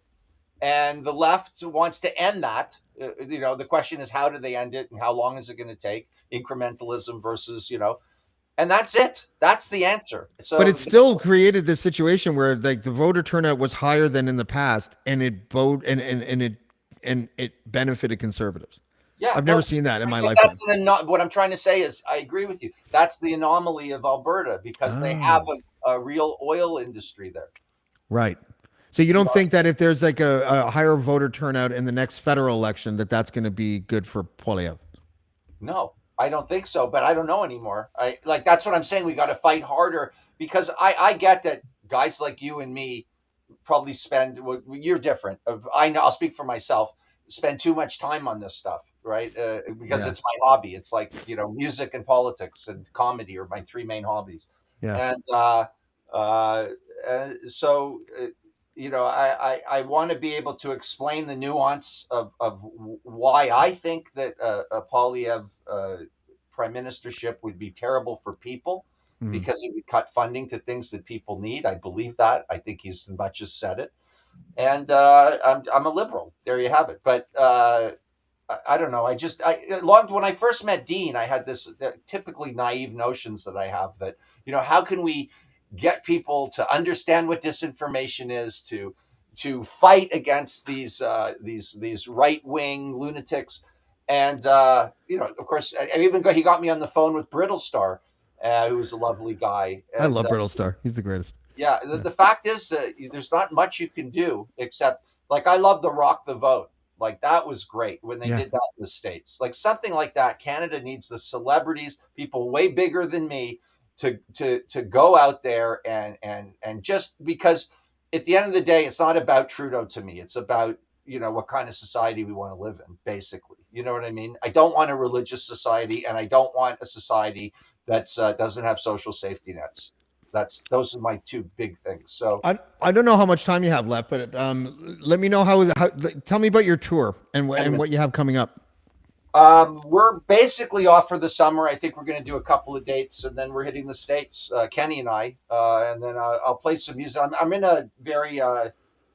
And the left wants to end that. The question is, how do they end it, and how long is it going to take? Incrementalism versus, and that's it. That's the answer. But So, it still created this situation where like the voter turnout was higher than in the past, and it vote and it benefited conservatives. yeah, I've never no, seen that in my because lifetime. what I'm trying to say is, I agree with you. That's the anomaly of Alberta because they have Oh, a real oil industry there. right. So you You don't know, think that if there's like a higher voter turnout in the next federal election, that that's going to be good for Poilievre? No, I don't think so, but I don't know anymore. I like that's what I'm saying. We got to fight harder because I get that guys like you and me probably spend. Well, you're different. I know. I'll speak for myself. Spend too much time on this stuff, right? Because Yeah. it's my hobby. It's like music and politics and comedy are my three main hobbies, Yeah. and uh, so I want to be able to explain the nuance of why I think that a Polyev prime ministership would be terrible for people Mhm. because it would cut funding to things that people need. I believe that. I think he's as much as said it. And I'm a liberal. There you have it. But I don't know. When I first met Dean, I had this typically naive notions that I have that how can we get people to understand what disinformation is, to fight against these right wing lunatics, and of course, he got me on the phone with Brittlestar, who was a lovely guy, I and love Brittle Star. He's the greatest. yeah, Yeah. the fact is that there's not much you can do except like I love the Rock the Vote. Like that was great when they Yeah. did that in the States. Like something like that. Canada needs the celebrities, people way bigger than me, to go out there and just because at the end of the day, it's not about Trudeau to me. It's about what kind of society we want to live in, basically. You know what I mean? I don't want a religious society, and I don't want a society that's doesn't have social safety nets. those are my two big things. So I don't know how much time you have left, but let me know how tell me about your tour and 10 minutes. what you have coming up. We're basically off for the summer. I think we're going to do a couple of dates, and then we're hitting the States, Kenny and I, and then I'll play some music. I'm in a very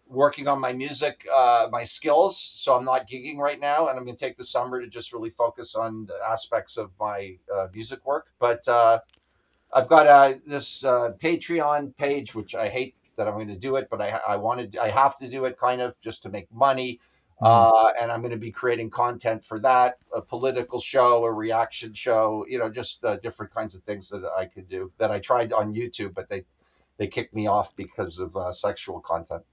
working on my music, my skills. So I'm not gigging right now, and I'm going to take the summer to just really focus on the aspects of my music work. But I've got this Patreon page, which I hate that I'm going to do it, but I have to do it kind of just to make money. Mhm. And I'm going to be creating content for that, a political show, a reaction show, just different kinds of things that I could do that I tried on YouTube, but they kicked me off because of sexual content.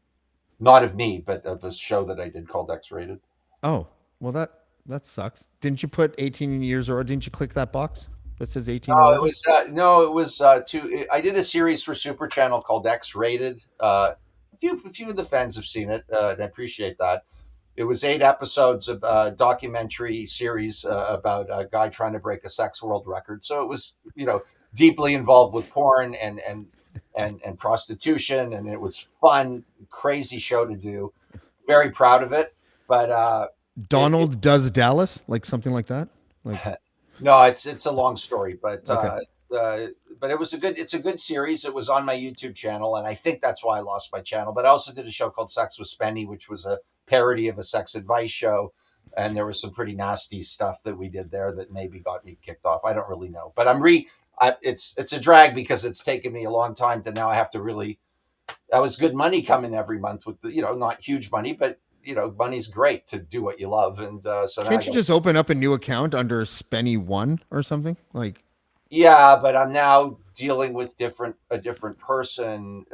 Not of me, but of the show that I did called X Rated. Oh, well that sucks. Didn't you put 18 years or didn't you click that box that says 18 or No, it older? was no, it was two. I did a series for Super Channel called X Rated. A few of the fans have seen it, and I appreciate that. It was 8 episodes of a documentary series about a guy trying to break a sex world record. So it was, deeply involved with porn and prostitution, and it was fun, crazy show to do. Very proud of it, but it Donald does Dallas, like something like that? Like no, it's a long story, okay. but it's a good series. It was on my YouTube channel, and I think that's why I lost my channel. But I also did a show called Sex with Spenny, which was a parody of a sex advice show, and there was some pretty nasty stuff that we did there that maybe got me kicked off. I don't really know, but it's a drag because it's taken me a long time to now I have to really. That was good money coming every month with not huge money, but money's great to do what you love, and so now I Can't you got. just open up a new account under Spenny 1 or something? Like Yeah, but I'm now dealing with a different person,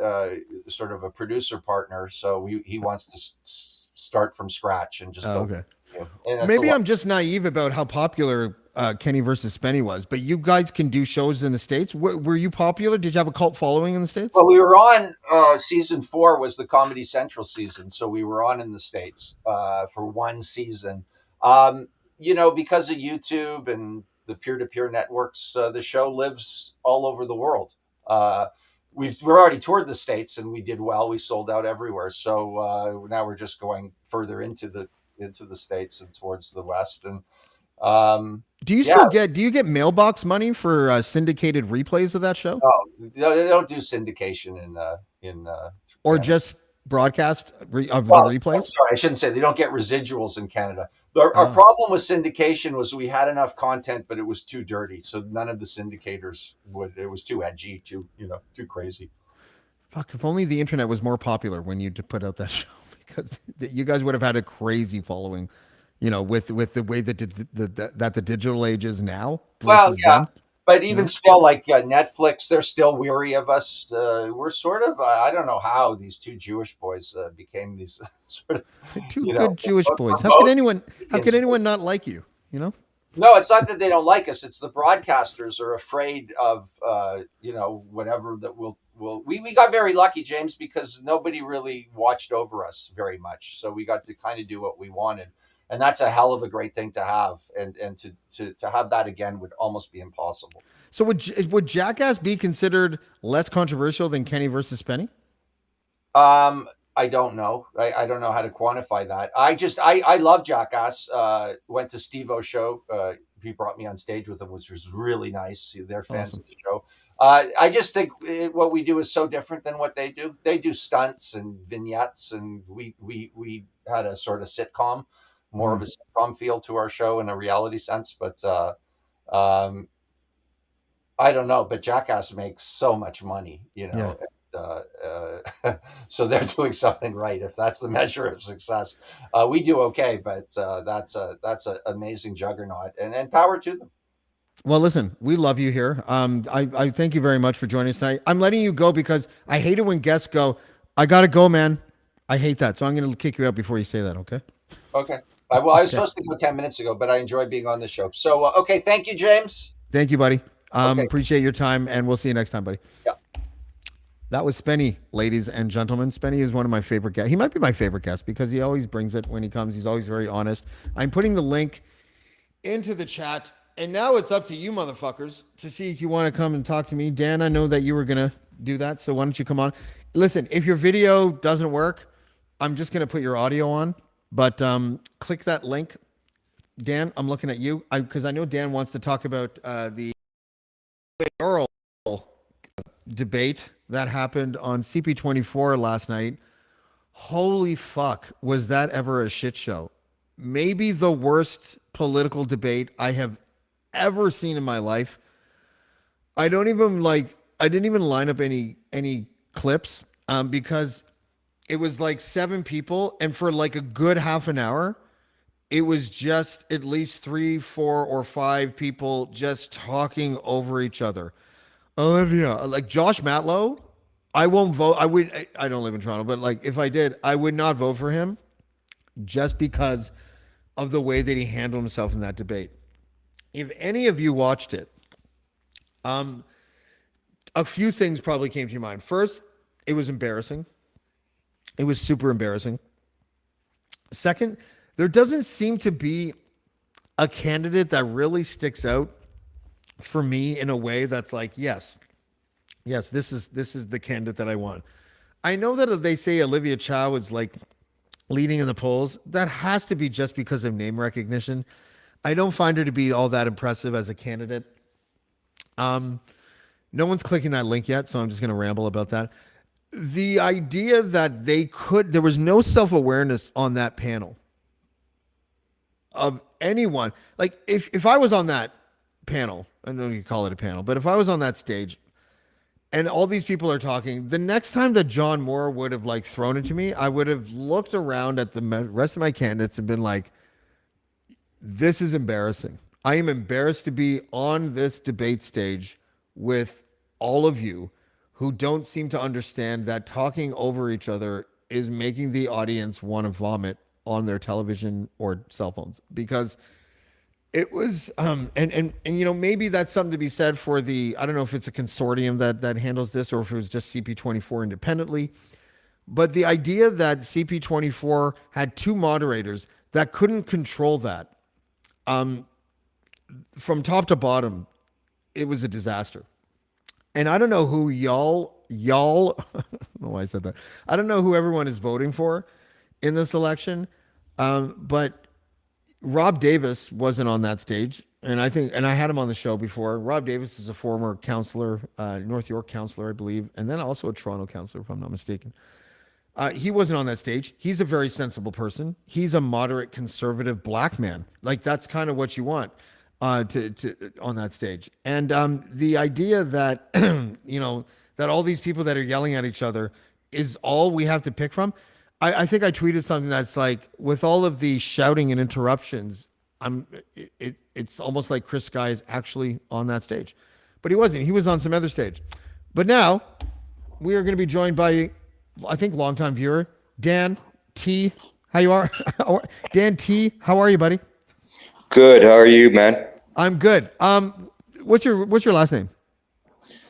sort of a producer partner. So he wants to start from scratch and just oh, build okay. something new. And it's a Maybe lot. I'm just naive about how popular Kenny versus Spenny was, but you guys can do shows in the States. Were you popular? Did you have a cult following in the States? Well, we were on season 4 was the Comedy Central season, so we were on in the States for one season. Because of YouTube and the peer-to-peer networks, the show lives all over the world. We're already toured the States and we did well. We sold out everywhere. So now we're just going further into the States and towards the West. And yeah, Do you get mailbox money for syndicated replays of that show? no, they don't do syndication in Or Canada. just broadcast of the Well, I'm replays? sorry, I shouldn't say they don't get residuals in Canada. Our Oh. problem with syndication was we had enough content, but it was too dirty. So none of the syndicators would. It was too edgy, too crazy. Fuck, if only the internet was more popular when you put out that show, because you guys would have had a crazy following, with the way that the digital age is now Well, versus yeah, then. but You even know, still, like Netflix, they're still weary of us. We're sort of. I don't know how these two Jewish boys became these sort of, two good Jewish boys. we're both How could comedians. anyone not like you? You know, No, it's not that they don't like us. It's the broadcasters are afraid of, whatever that we got very lucky, James, because nobody really watched over us very much. So we got to kind of do what we wanted. And that's a hell of a great thing to have. And to have that again would almost be impossible. so would Jackass be considered less controversial than Kenny versus Penny? I don't know. I don't know how to quantify that. I love Jackass. Went to Steve-O's show. He brought me on stage with him, which was really nice. They're fans Awesome. of the show. I just think what we do is so different than what they do. They do stunts and vignettes, and we had a sort of sitcom, more of Mm, a sitcom feel to our show in a reality sense. But um, I don't know, but Jackass makes so much money, yeah. so they're doing something right if that's the measure of success. We do okay, but that's an amazing juggernaut, and power to them. Well, listen, we love you here. I thank you very much for joining us tonight. I'm letting you go because I hate it when guests go, I gotta go, man. I hate that. So I'm gonna kick you out before you say that, okay? Okay. Well, I was Okay. supposed to go 10 minutes ago, but I enjoy being on the show. So okay, thank you, James. Thank you, buddy. Okay. Appreciate your time and we'll see you next time, buddy. Yeah. That was Spenny, ladies and gentlemen. Spenny is one of my favorite guests. He might be my favorite guest because he always brings it when he comes. He's always very honest. I'm putting the link into the chat And now it's up to you, motherfuckers, to see if you want to come and talk to me. Dan, I know that you were gonna do that, so why don't you come on? Listen, if your video doesn't work, I'm just gonna put your audio on. But click that link, Dan. I'm looking at you because I know Dan wants to talk about the oral debate that happened on CP24 last night. Holy fuck, was that ever a shit show? Maybe the worst political debate I have ever seen in my life. I didn't even line up any clips because it was like 7 people, and for like a good half an hour, it was just at least 3, 4, or 5 people just talking over each other. Olivia, like Josh Matlow, I won't vote. I don't live in Toronto, but like if I did, I would not vote for him just because of the way that he handled himself in that debate. If any of you watched it, a few things probably came to your mind. First, it was embarrassing. It was super embarrassing. Second, there doesn't seem to be a candidate that really sticks out for me in a way that's like, yes, this is the candidate that I want. I know that they say Olivia Chow is like leading in the polls. That has to be just because of name recognition. I don't find her to be all that impressive as a candidate. No one's clicking that link yet, so I'm just going to ramble about that. The idea that there was no self-awareness on that panel of anyone. Like if I was on that panel, I know you call it a panel, but if I was on that stage and all these people are talking, the next time that John Moore would have like thrown it to me, I would have looked around at the rest of my candidates and been like, this is embarrassing. I am embarrassed to be on this debate stage with all of you who don't seem to understand that talking over each other is making the audience want to vomit on their television or cell phones, because it was and you know, maybe that's something to be said for the, I don't know if it's a consortium that handles this or if it was just CP24 independently, but the idea that CP24 had 2 moderators that couldn't control that from top to bottom, it was a disaster. And I don't know who y'all I don't know why I said that. I don't know who everyone is voting for in this election, but Rob Davis wasn't on that stage, and I had him on the show before. Rob Davis is a former counselor, North York counselor, I believe, and then also a Toronto counselor, if I'm not mistaken. He wasn't on that stage. He's a very sensible person. He's a moderate conservative black man. Like that's kind of what you want to on that stage. And the idea that you know, that all these people that are yelling at each other is all we have to pick from. I think I tweeted something that's like, with all of the shouting and interruptions, it's almost like Chris Sky is actually on that stage, but he wasn't. He was on some other stage. But now we are going to be joined by, I think, longtime viewer Dan T. How you are? Dan T. How are you, buddy? Good. How are you, man? I'm good. What's your last name?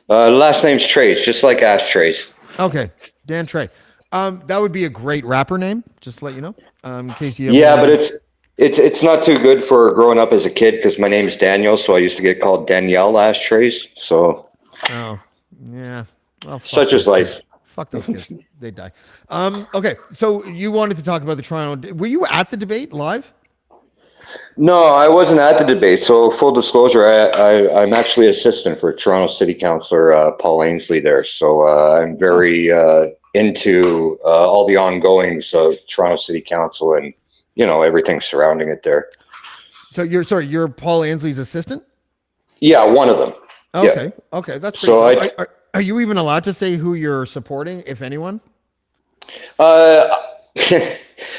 Last name's Trace, just like ashtrays. Okay, Dan Trey. That would be a great rapper name, just to let you know. In case you but it's not too good for growing up as a kid because my name is Daniel, so I used to get called Danielle ashtrays. So. Oh, yeah. Well, such is life. Kids. Fuck those kids. They die. Okay, so you wanted to talk about the Toronto. Were you at the debate live? No, I wasn't at the debate. So full disclosure, I'm actually assistant for Toronto City Councillor Paul Ainsley there. So I'm very into all the ongoings of Toronto City Council and, you know, everything surrounding it there. So you're Paul Ainsley's assistant? Yeah, one of them. Okay, yeah. Okay, that's pretty cool. Are you even allowed to say who you're supporting, if anyone?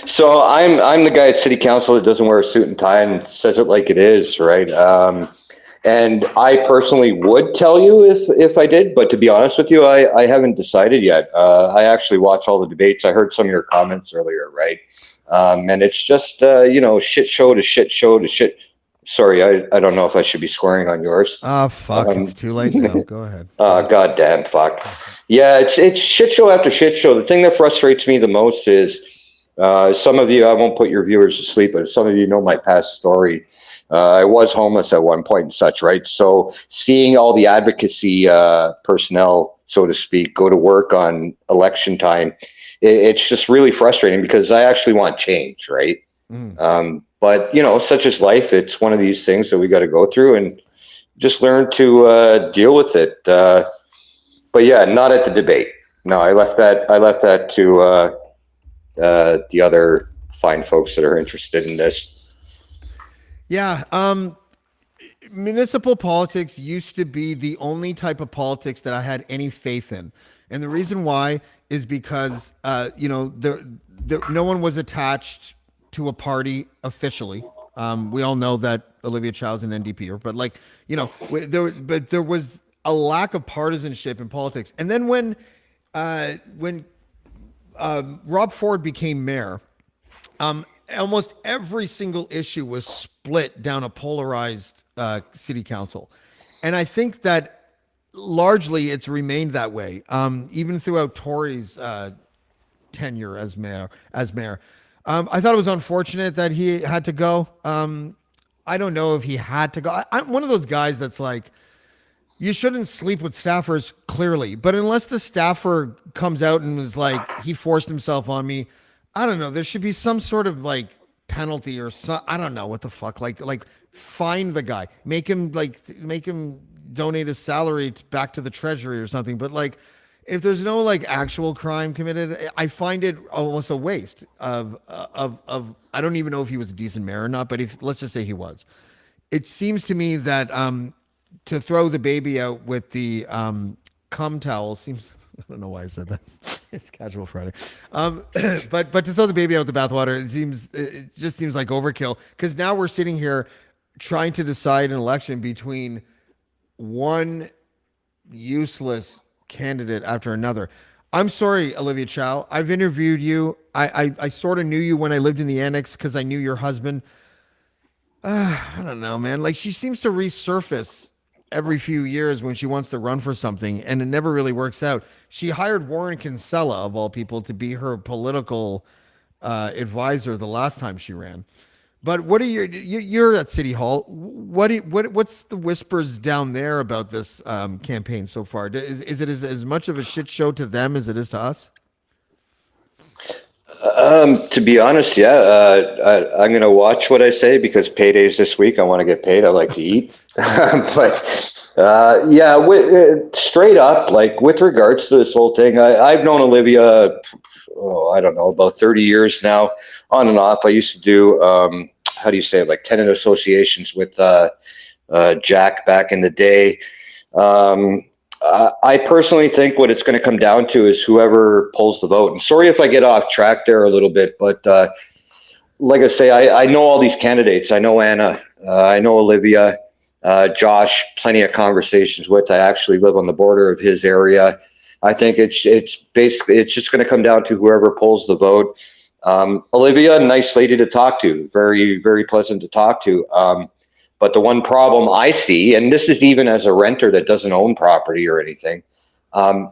So I'm the guy at City Council that doesn't wear a suit and tie and says it like it is, right? And I personally would tell you if I did, but to be honest with you, I haven't decided yet. I actually watch all the debates. I heard some of your comments earlier, right? And it's just shit show to shit show to shit. Sorry, I don't know if I should be swearing on yours. Oh, fuck, it's too late now. Go ahead. Goddamn fuck. Yeah, it's shit show after shit show. The thing that frustrates me the most is Some of you, I won't put your viewers to sleep, but some of you know my past story. I was homeless at one point and such, right? So seeing all the advocacy personnel, so to speak, go to work on election time, it's just really frustrating because I actually want change, right? But such is life. It's one of these things that we got to go through and just learn to deal with it. But yeah, not at the debate. No, I left that to the other fine folks that are interested in this. Yeah. Municipal politics used to be the only type of politics that I had any faith in. And the reason why is because, no one was attached to a party officially. We all know that Olivia Chow's an NDPer, but there was a lack of partisanship in politics. And then when Rob Ford became mayor, almost every single issue was split down a polarized city council. And I think that largely it's remained that way, even throughout Tory's tenure as mayor. I thought it was unfortunate that he had to go. I don't know if he had to go. I'm one of those guys that's like, you shouldn't sleep with staffers, clearly. But unless the staffer comes out and was like, he forced himself on me, I don't know. There should be some sort of like penalty or I don't know what the fuck. Like fine the guy, make him donate his salary back to the treasury or something. But like, if there's no like actual crime committed, I find it almost a waste of I don't even know if he was a decent mayor or not, but let's just say he was. It seems to me that to throw the baby out with the cum towel seems, I don't know why I said that. It's casual Friday. But to throw the baby out with the bathwater, it just seems like overkill, because now we're sitting here trying to decide an election between one useless candidate after another. I'm sorry, Olivia Chow. I've interviewed you. I sort of knew you when I lived in the annex because I knew your husband. I don't know, man. Like, she seems to resurface every few years when she wants to run for something, and it never really works out. She hired Warren Kinsella, of all people, to be her political advisor the last time she ran. But what are you're at City Hall? What's the whispers down there about this campaign so far? Is it as much of a shit show to them as it is to us? To be honest, yeah, I'm going to watch what I say because payday's this week. I want to get paid. I like to eat. But yeah, straight up, like with regards to this whole thing, I've known Olivia, I don't know, about 30 years now, on and off. I used to do, how do you say it, like tenant associations with Jack back in the day. I personally think what it's going to come down to is whoever pulls the vote. And sorry if I get off track there a little bit, but like I say, I know all these candidates. I know Anna. I know Olivia. Josh, plenty of conversations with. I actually live on the border of his area. I think it's just going to come down to whoever pulls the vote. Olivia, nice lady to talk to. Very, very pleasant to talk to. But the one problem I see, and this is even as a renter that doesn't own property or anything,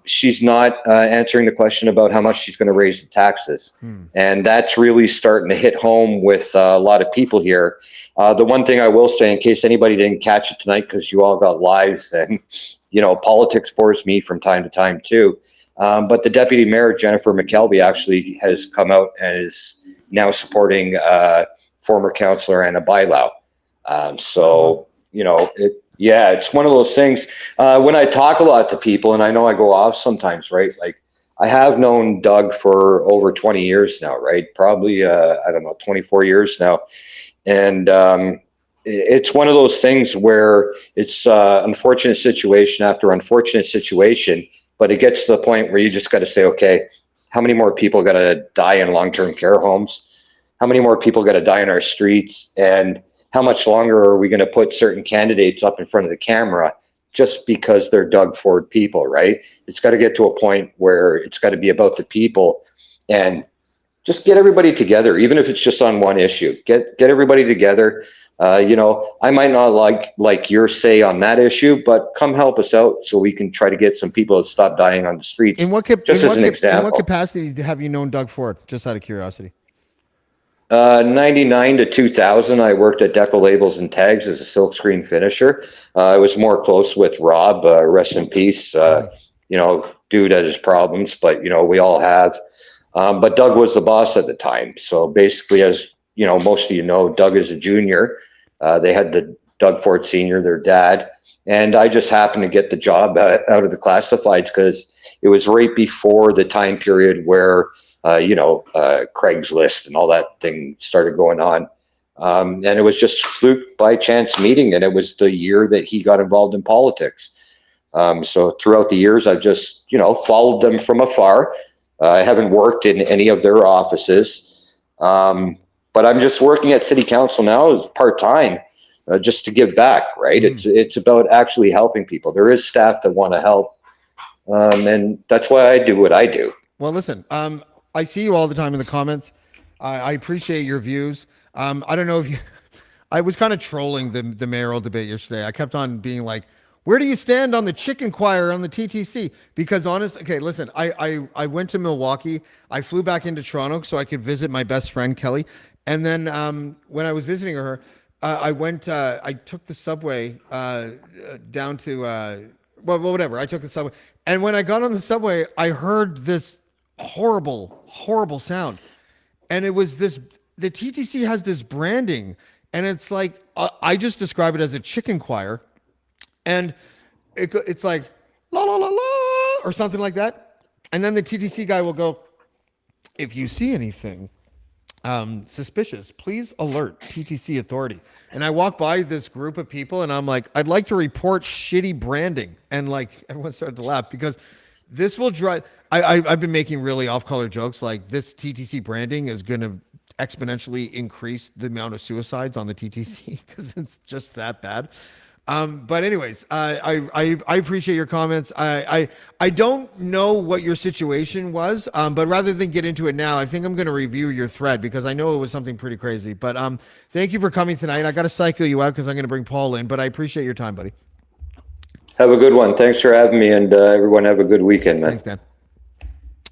she's not answering the question about how much she's going to raise the taxes. And that's really starting to hit home with a lot of people here. The one thing I will say, in case anybody didn't catch it tonight, because you all got lives, and politics bores me from time to time too. But the deputy mayor, Jennifer McKelvey, actually has come out and is now supporting former councillor Anna Bylau. It's one of those things. When I talk a lot to people, and I know I go off sometimes, right? Like, I have known Doug for over 20 years now, right? Probably, 24 years now. And it's one of those things where it's unfortunate situation after unfortunate situation, but it gets to the point where you just got to say, okay, how many more people got to die in long-term care homes? How many more people got to die in our streets? And how much longer are we going to put certain candidates up in front of the camera just because they're Doug Ford people, right? It's got to get to a point where it's got to be about the people, and just get everybody together, even if it's just on one issue. Get everybody together. I might not like your say on that issue, but come help us out so we can try to get some people to stop dying on the streets. In what example. In what capacity have you known Doug Ford? Just out of curiosity. '99 to 2000, I worked at Deco Labels and Tags as a silkscreen finisher. I was more close with Rob, rest in peace. Dude had his problems, but we all have. But Doug was the boss at the time. So basically, as most of Doug is a junior. They had the Doug Ford Sr., their dad, and I just happened to get the job out of the classifieds because it was right before the time period where Craigslist and all that thing started going on. And it was just fluke by chance meeting, and it was the year that he got involved in politics. So throughout the years, I've just followed them from afar. I haven't worked in any of their offices, but I'm just working at City Council now part time, just to give back. Right? It's about actually helping people. There is staff that want to help, and that's why I do what I do. Well, listen, I see you all the time in the comments. I appreciate your views. I don't know if you, I was kind of trolling the mayoral debate yesterday. I kept on being like, where do you stand on the chicken choir on the TTC? Because okay, listen, I went to Milwaukee. I flew back into Toronto so I could visit my best friend, Kelly. And then when I was visiting her, I took the subway down to, whatever. I took the subway. And when I got on the subway, I heard this horrible, horrible sound. And it was the TTC has this branding, and it's like, I just describe it as a chicken choir. And it's like, la, la, la, la, or something like that. And then the TTC guy will go, if you see anything suspicious, please alert TTC authority. And I walk by this group of people and I'm like, I'd like to report shitty branding. And like, everyone started to laugh because this will drive, I've been making really off-color jokes like this TTC branding is going to exponentially increase the amount of suicides on the TTC because it's just that bad. But anyways, I appreciate your comments. I don't know what your situation was, but rather than get into it now, I think I'm going to review your thread because I know it was something pretty crazy. But thank you for coming tonight. I got to psycho you out because I'm going to bring Paul in, but I appreciate your time, buddy. Have a good one. Thanks for having me, and everyone have a good weekend, man. Thanks, Dan.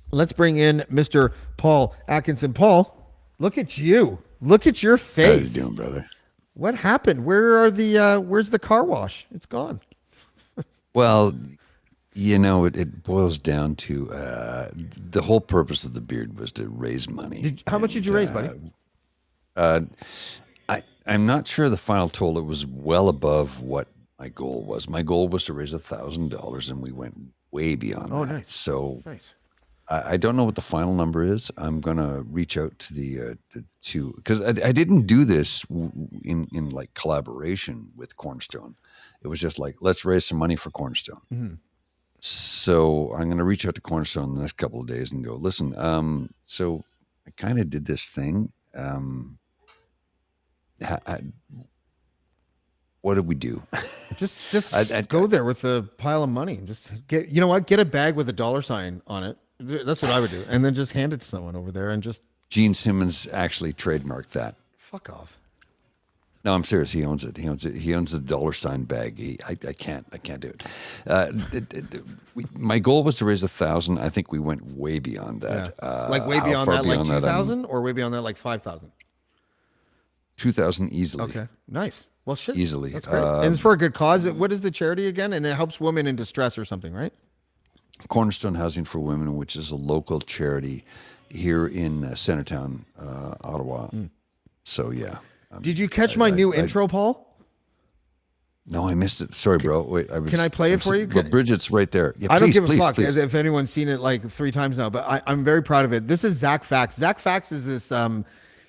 Let's bring in Mr. Paul Atkinson. Paul, look at you. Look at your face. How you doing, brother? What happened? Where's the car wash? It's gone. Well, it boils down to the whole purpose of the beard was to raise money. How much did you raise, buddy? I'm not sure the final total. It was well above what my goal was. My goal was to raise $1,000, and we went way beyond that. Oh, nice. So nice. I don't know what the final number is. I'm gonna reach out to the because I didn't do this in like collaboration with Cornerstone. It was just like, let's raise some money for Cornerstone. Mm-hmm. So I'm gonna reach out to Cornerstone in the next couple of days and go, listen. So I kind of did this thing. What did we do? Just go there with a pile of money and just get a bag with a $sign on it. That's what I would do, and then just hand it to someone over there and just. Gene Simmons actually trademarked that. Fuck off. No, I'm serious. He owns it. He owns the $sign bag. I can't do it. My goal was to raise 1,000. I think we went way beyond that. Yeah. Like way beyond that, like 2,000, or way beyond that, like 5,000. 2,000 easily. Okay, nice. Well, shit. Easily. That's great. And it's for a good cause. What is the charity again? And it helps women in distress or something, right? Cornerstone Housing for Women, which is a local charity here in Centertown, Ottawa. So, yeah. Did you catch my new intro, Paul? No, I missed it. Sorry, bro. Wait, can I play it for you? But Bridget's right there. Yeah, I don't give a fuck if anyone's seen it like 3 times now, but I'm very proud of it. This is Zach Fax. Zach Fax is this...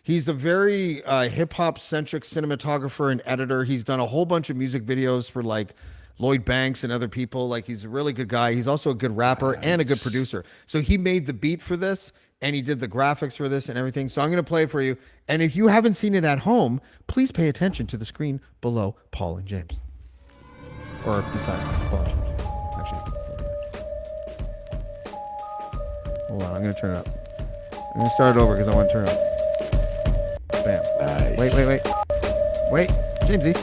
he's a very hip-hop centric cinematographer and editor. He's done a whole bunch of music videos for like Lloyd Banks and other people. Like, he's a really good guy. He's also a good rapper and a good producer. So he made the beat for this and he did the graphics for this and everything. So I'm going to play it for you. And if you haven't seen it at home, please pay attention to the screen below Paul and James. Or beside Paul and James. Actually. Hold on. I'm going to turn it up. I'm going to start it over because I want to turn it up. Bam. Nice. Wait. Jamesy.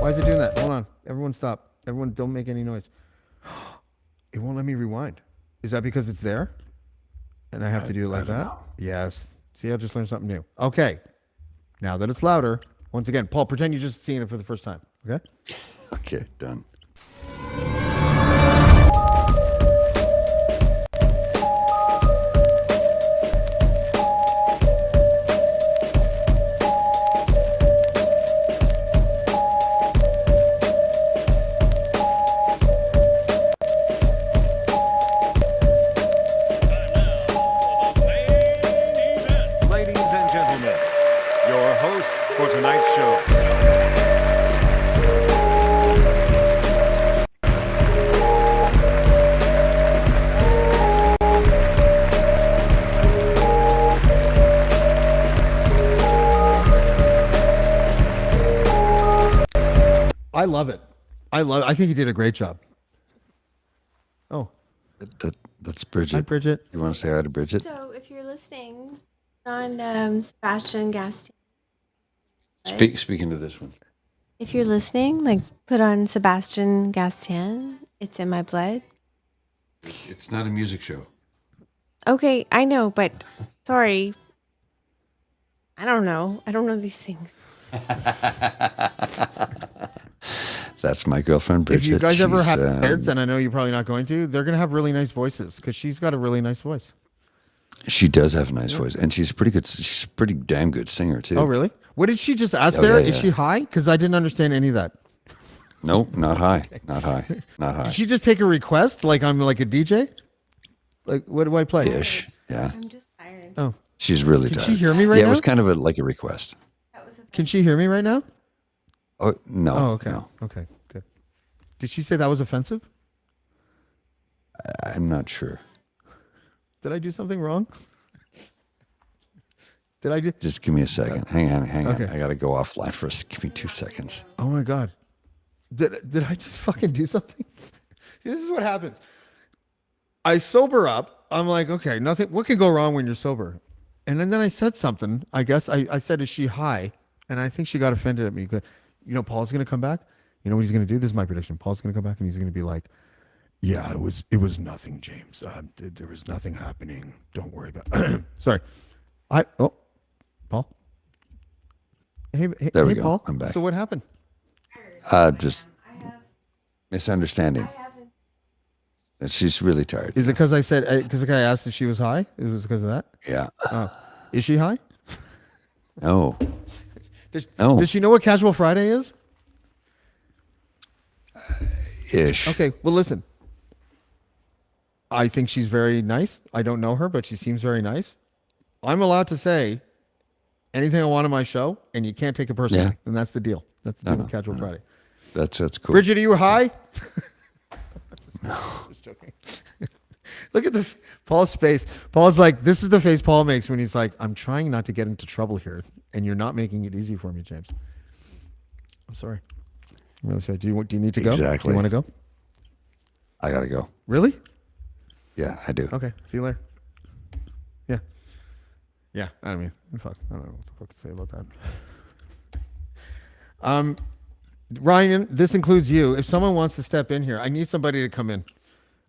Why is it doing that? Hold on. Everyone stop. Everyone don't make any noise. It won't let me rewind. Is that because it's there? And I have to do it like that? Know. Yes. See, I just learned something new. Okay. Now that it's louder, once again, Paul, pretend you're just seeing it for the first time. Okay? Okay, done. Ladies and gentlemen, your host for tonight's show. I love it. I think you did a great job. Oh, That's Bridget. hi, Bridget. You want to say hi to Bridget? So, if you're listening on Sebastian Gaston, Speaking to this one. if you're listening, like put on Sebastian Gaston. It's in my blood. It's not a music show. Okay, I know, but sorry. I don't know. I don't know these things. That's my girlfriend, Bridget. If you guys ever She's, have kids, and I know you're probably not going to, they're going to have really nice voices because she's got a really nice voice. She does have a nice voice, and she's pretty good. She's a pretty damn good singer too. Oh, really? What did she just ask Oh, there? yeah, Is yeah. she high? Because I didn't understand any of that. No, not high. Not high. Not high. Did she just take a request like I'm like a DJ? Like, what do I play? Ish. Yeah. I'm just tired. Oh, She's really Can tired. she hear me right Yeah, now? it was kind of like a request. That was a can she hear me right now? Oh no. Oh, okay. No, Okay, good. Did she say that was offensive? I'm not sure. Did I do something wrong? Did I do? Just give me a second. Hang on. Okay. I got to go offline for give me 2 seconds. Oh my god. Did I just fucking do something? See, this is what happens. I sober up. I'm like, okay, nothing. What could go wrong when you're sober? And then I said something. I guess I said, "Is she high?" And I think she got offended at me. You know, Paul's gonna come back. You know what he's gonna do? This is my prediction. Paul's gonna come back and he's gonna be like, "Yeah, it was nothing, James. There was nothing happening. Don't worry about it." Sorry. Paul. Hey, There we hey, go. Paul. I'm back. So what happened? Just misunderstanding. I haven't. And she's really tired. Is it because I said because the guy asked if she was high? It was because of that. Yeah. Is she high? No. Does, No. does she know what Casual Friday is? Ish. Okay, well, listen. I think she's very nice. I don't know her, but she seems very nice. I'm allowed to say anything I want on my show, and you can't take it personally. Yeah. And that's the deal. That's the deal with Casual Friday. That's cool. Bridget, are you high? No. Just joking. Look at Paul's face. Paul's like, this is the face Paul makes when he's like, I'm trying not to get into trouble here, and you're not making it easy for me, James. I'm sorry. I'm really sorry. Do you need to go? Do Exactly. you want to go? I gotta go. Really? Yeah, I do. Okay. See you later. Yeah. Yeah. I mean, fuck. I don't know what the fuck to say about that. Ryan, this includes you. If someone wants to step in here, I need somebody to come in.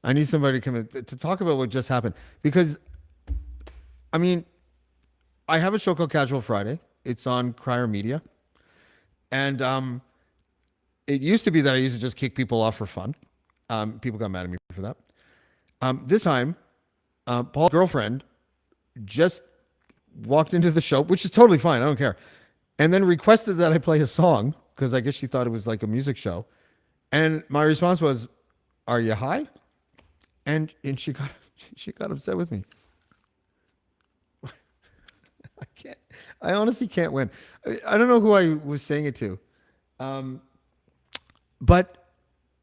I need somebody to come in to talk about what just happened. Because, I mean, I have a show called Casual Friday. It's on Crier Media. And it used to be that I used to just kick people off for fun. People got mad at me for that. This time, Paul's girlfriend just walked into the show, which is totally fine. I don't care. And then requested that I play a song because I guess she thought it was like a music show. And my response was, "Are you high?" And she got upset with me. I honestly can't win. I don't know who I was saying it to. But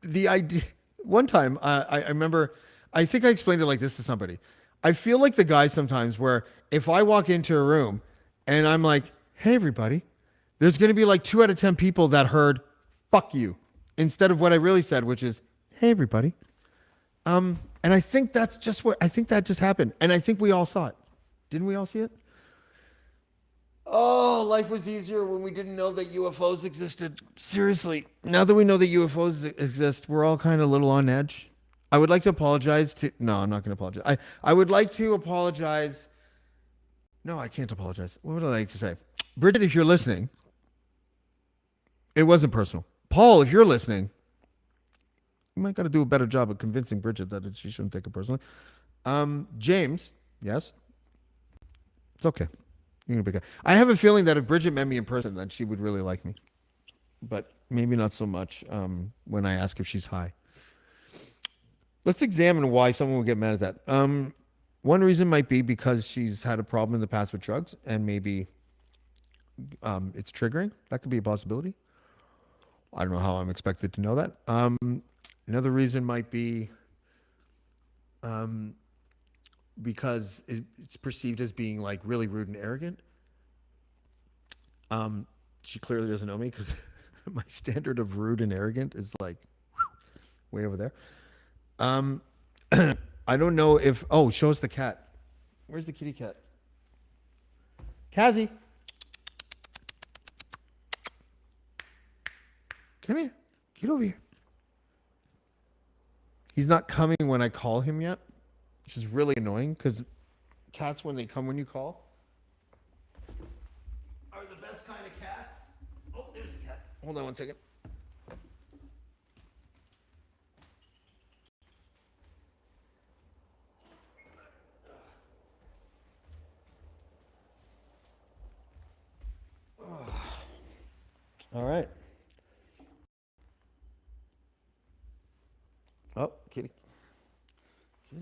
the idea, one time I remember, I think I explained it like this to somebody. I feel like the guy sometimes where if I walk into a room and I'm like, "Hey, everybody," there's going to be like 2 out of 10 people that heard "fuck you" instead of what I really said, which is, "Hey, everybody." And I think that's just I think that just happened. And I think we all saw it. Didn't we all see it? Oh, life was easier when we didn't know that UFOs existed. Seriously. Now that we know that UFOs exist, we're all kind of a little on edge. I would like to apologize to... No, I'm not going to apologize. I would like to apologize No, I can't apologize. What would I like to say? Bridget, if you're listening, it wasn't personal. Paul, if you're listening, you might got to do a better job of convincing Bridget that she shouldn't take it personally. James, yes, it's okay. You're gonna be good. I have a feeling that if Bridget met me in person, then she would really like me, but maybe not so much when I ask if she's high. Let's examine why someone would get mad at that. One reason might be because she's had a problem in the past with drugs, and maybe it's triggering. That could be a possibility. I don't know how I'm expected to know that. Another reason might be because it's perceived as being like really rude and arrogant. She clearly doesn't know me because my standard of rude and arrogant is like way over there. I don't know if... Oh, show us the cat. Where's the kitty cat? Kazzy. Come here. Get over here. He's not coming when I call him yet, which is really annoying because cats, when they come when you call, are the best kind of cats. Oh, there's the cat. Hold on one second. All right. Oh, kitty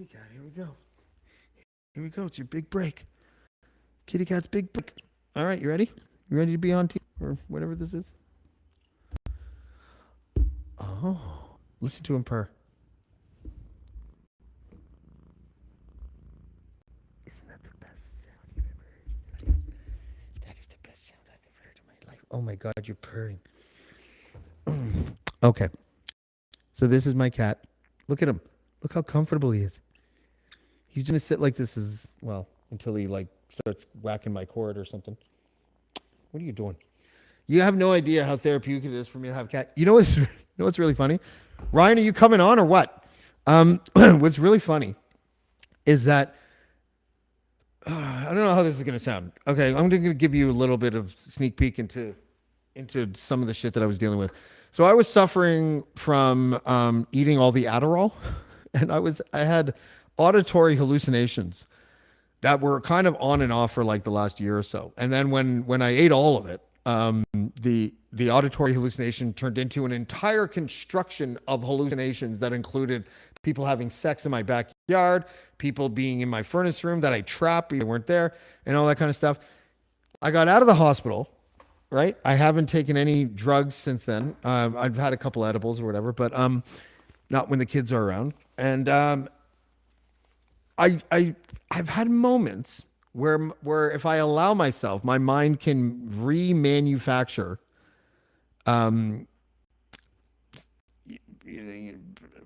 cat, here we go. Here we go. It's your big break. Kitty cat's big break. All right, you ready? You ready to be on TV or whatever this is? Oh, listen to him purr. Isn't that the best sound you've ever heard? That is the best sound I've ever heard in my life. Oh my God, you're purring. Okay. So this is my cat. Look at him. Look how comfortable he is. He's going to sit like this until he like starts whacking my cord or something. What are you doing? You have no idea how therapeutic it is for me to have a cat. You know what's really funny? Ryan, are you coming on or what? What's really funny is that I don't know how this is going to sound. Okay, I'm going to give you a little bit of sneak peek into some of the shit that I was dealing with. So I was suffering from eating all the Adderall, and I had auditory hallucinations that were kind of on and off for like the last year or so. And then when I ate all of it, the auditory hallucination turned into an entire construction of hallucinations that included people having sex in my backyard, people being in my furnace room that I trapped, they weren't there, and all that kind of stuff. I got out of the hospital. Right, I haven't taken any drugs since then. I've had a couple edibles or whatever, but not when the kids are around. And I've had moments where if I allow myself, my mind can remanufacture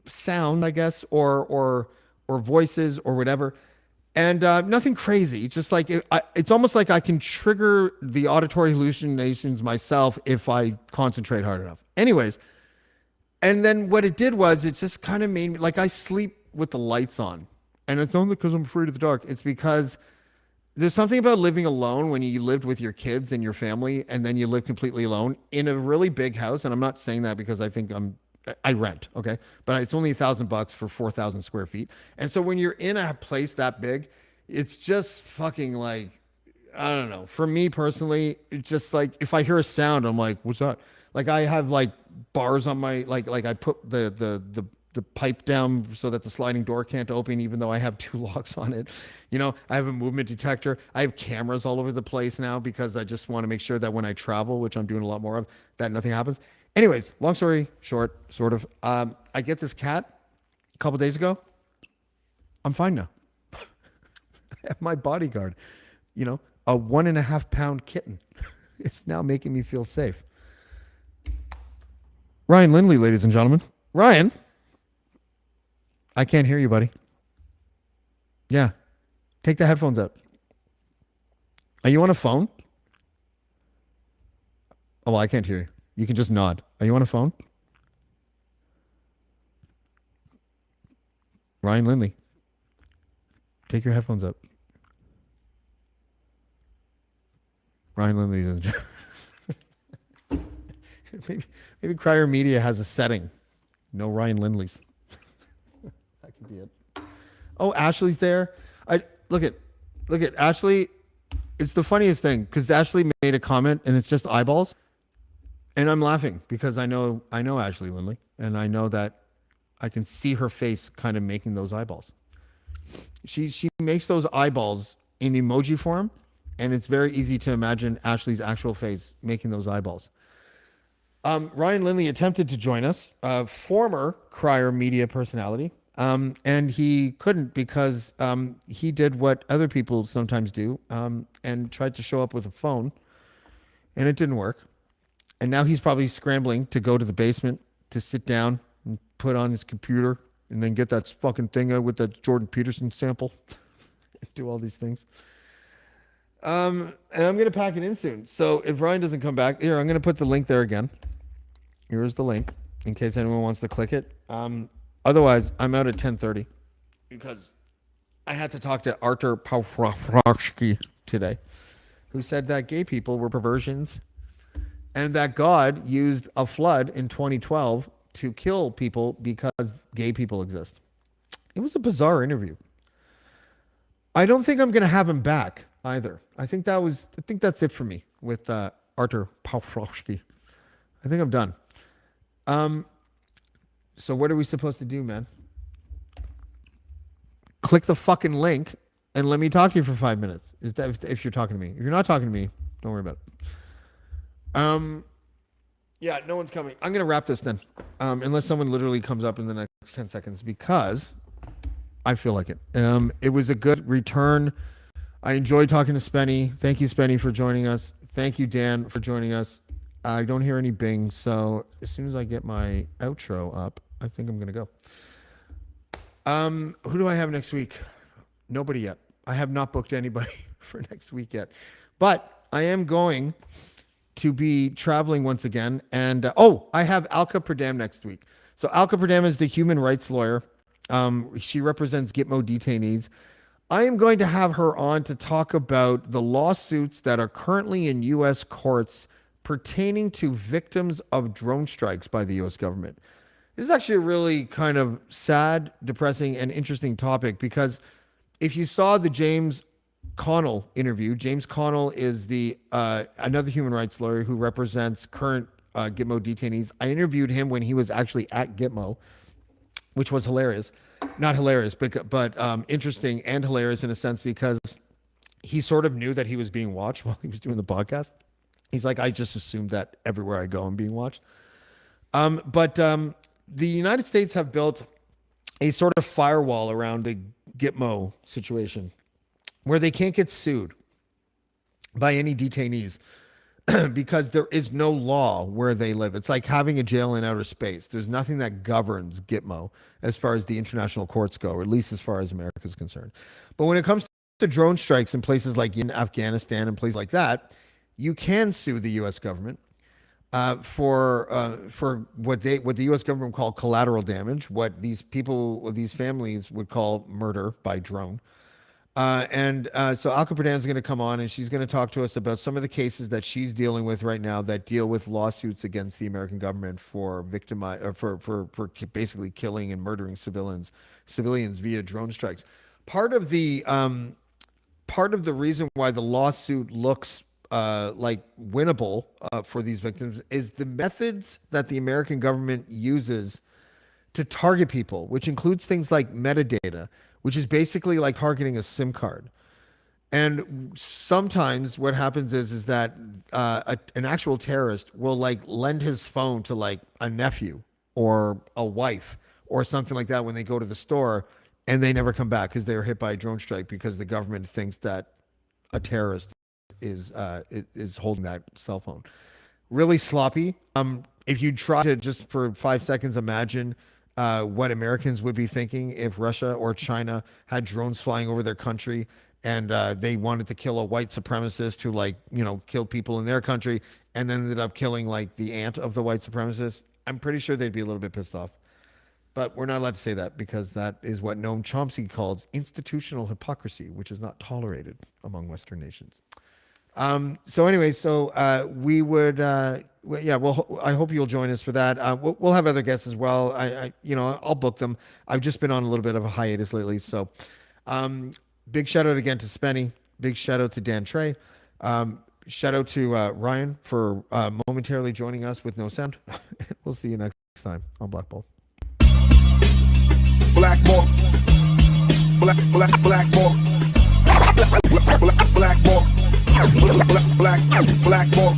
sound, I guess, or voices or whatever. And nothing crazy, just like it's almost like I can trigger the auditory hallucinations myself if I concentrate hard enough. Anyways, and then what it did was it just kind of made me, like I sleep with the lights on. And it's not because I'm afraid of the dark. It's because there's something about living alone when you lived with your kids and your family and then you live completely alone in a really big house. And I'm not saying that because I rent, okay? But it's only $1,000 for 4,000 square feet. And so when you're in a place that big, it's just fucking like, I don't know. For me personally, it's just like, if I hear a sound, I'm like, what's that? Like I have like bars on my, like I put the pipe down so that the sliding door can't open, even though I have 2 locks on it. You know, I have a movement detector. I have cameras all over the place now because I just want to make sure that when I travel, which I'm doing a lot more of, that nothing happens. Anyways, long story short, sort of. I get this cat a couple days ago. I'm fine now. I have my bodyguard, a 1.5 pound kitten. It's now making me feel safe. Ryan Lindley, ladies and gentlemen. Ryan, I can't hear you, buddy. Yeah, take the headphones out. Are you on a phone? Oh, well, I can't hear you. You can just nod. Are you on a phone? Ryan Lindley, take your headphones up. Ryan Lindley doesn't. maybe Crier Media has a setting. No Ryan Lindleys. That could be it. Oh, Ashley's there. I look at Ashley. It's the funniest thing because Ashley made a comment and it's just eyeballs, and I'm laughing because I know Ashley Lindley, and I know that I can see her face kind of making those eyeballs. She makes those eyeballs in emoji form, and it's very easy to imagine Ashley's actual face making those eyeballs. Ryan Lindley attempted to join us, former Crier Media personality, and he couldn't because he did what other people sometimes do and tried to show up with a phone, and it didn't work. And now he's probably scrambling to go to the basement to sit down and put on his computer and then get that fucking thing out with that Jordan Peterson sample. Do all these things. And I'm going to pack it in soon. So if Ryan doesn't come back, here, I'm going to put the link there again. Here's the link in case anyone wants to click it. Otherwise, I'm out at 10:30 because I had to talk to Artur Pawlowski today, who said that gay people were perversions and that God used a flood in 2012 to kill people because gay people exist. It was a bizarre interview. I don't think I'm going to have him back either. I think that's it for me with Artur Pawlowski. I think I'm done. So what are we supposed to do, man? Click the fucking link and let me talk to you for 5 minutes. Is that if you're talking to me? If you're not talking to me, don't worry about it. Yeah, no one's coming. I'm gonna wrap this then, unless someone literally comes up in the next 10 seconds because I feel like it. It was a good return. I enjoyed talking to Spenny. Thank you, Spenny, for joining us. Thank you, Dan, for joining us. I don't hear any bing, so as soon as I get my outro up, I think I'm gonna go. Who do I have next week? Nobody yet. I have not booked anybody for next week yet, but I am going to be traveling once again. And I have Alka Pradam next week. So Alka Pradam is the human rights lawyer. She represents Gitmo detainees. I am going to have her on to talk about the lawsuits that are currently in U.S. courts pertaining to victims of drone strikes by the U.S. government. This is actually a really kind of sad, depressing, and interesting topic because if you saw the James Connell interview, James Connell is the another human rights lawyer who represents current Gitmo detainees. I interviewed him when he was actually at Gitmo, which was hilarious. Not hilarious, but interesting and hilarious in a sense because he sort of knew that he was being watched while he was doing the podcast. He's like, I just assumed that everywhere I go, I'm being watched. But the United States have built a sort of firewall around the Gitmo situation where they can't get sued by any detainees because there is no law where they live. It's like having a jail in outer space. There's nothing that governs Gitmo as far as the international courts go, or at least as far as America is concerned. But when it comes to drone strikes in places like in Afghanistan and places like that, you can sue the U.S. government for what the U.S. government would call collateral damage, what these families would call murder by drone. So Alka Pradam is going to come on and she's going to talk to us about some of the cases that she's dealing with right now that deal with lawsuits against the American government for basically killing and murdering civilians via drone strikes. Part of the reason why the lawsuit looks like winnable for these victims is the methods that the American government uses to target people, which includes things like metadata, which is basically like targeting a SIM card. And sometimes what happens is that an actual terrorist will like lend his phone to like a nephew or a wife or something like that when they go to the store, and they never come back because they were hit by a drone strike because the government thinks that a terrorist is holding that cell phone. Really sloppy. If you try to just for 5 seconds imagine what Americans would be thinking if Russia or China had drones flying over their country and they wanted to kill a white supremacist who killed people in their country and then ended up killing like the aunt of the white supremacist, I'm pretty sure they'd be a little bit pissed off. But we're not allowed to say that because that is what Noam Chomsky calls institutional hypocrisy, which is not tolerated among Western nations. So anyway, we would, yeah, well, I hope you'll join us for that. We'll have other guests as well. I'll book them. I've just been on a little bit of a hiatus lately. So, big shout out again to Spenny. Big shout out to Dan Trey. Shout out to Ryan for momentarily joining us with no sound. We'll see you next time on Blackballed. Blackballed. Blackballed. Blackballed. Blackballed. Blackballed.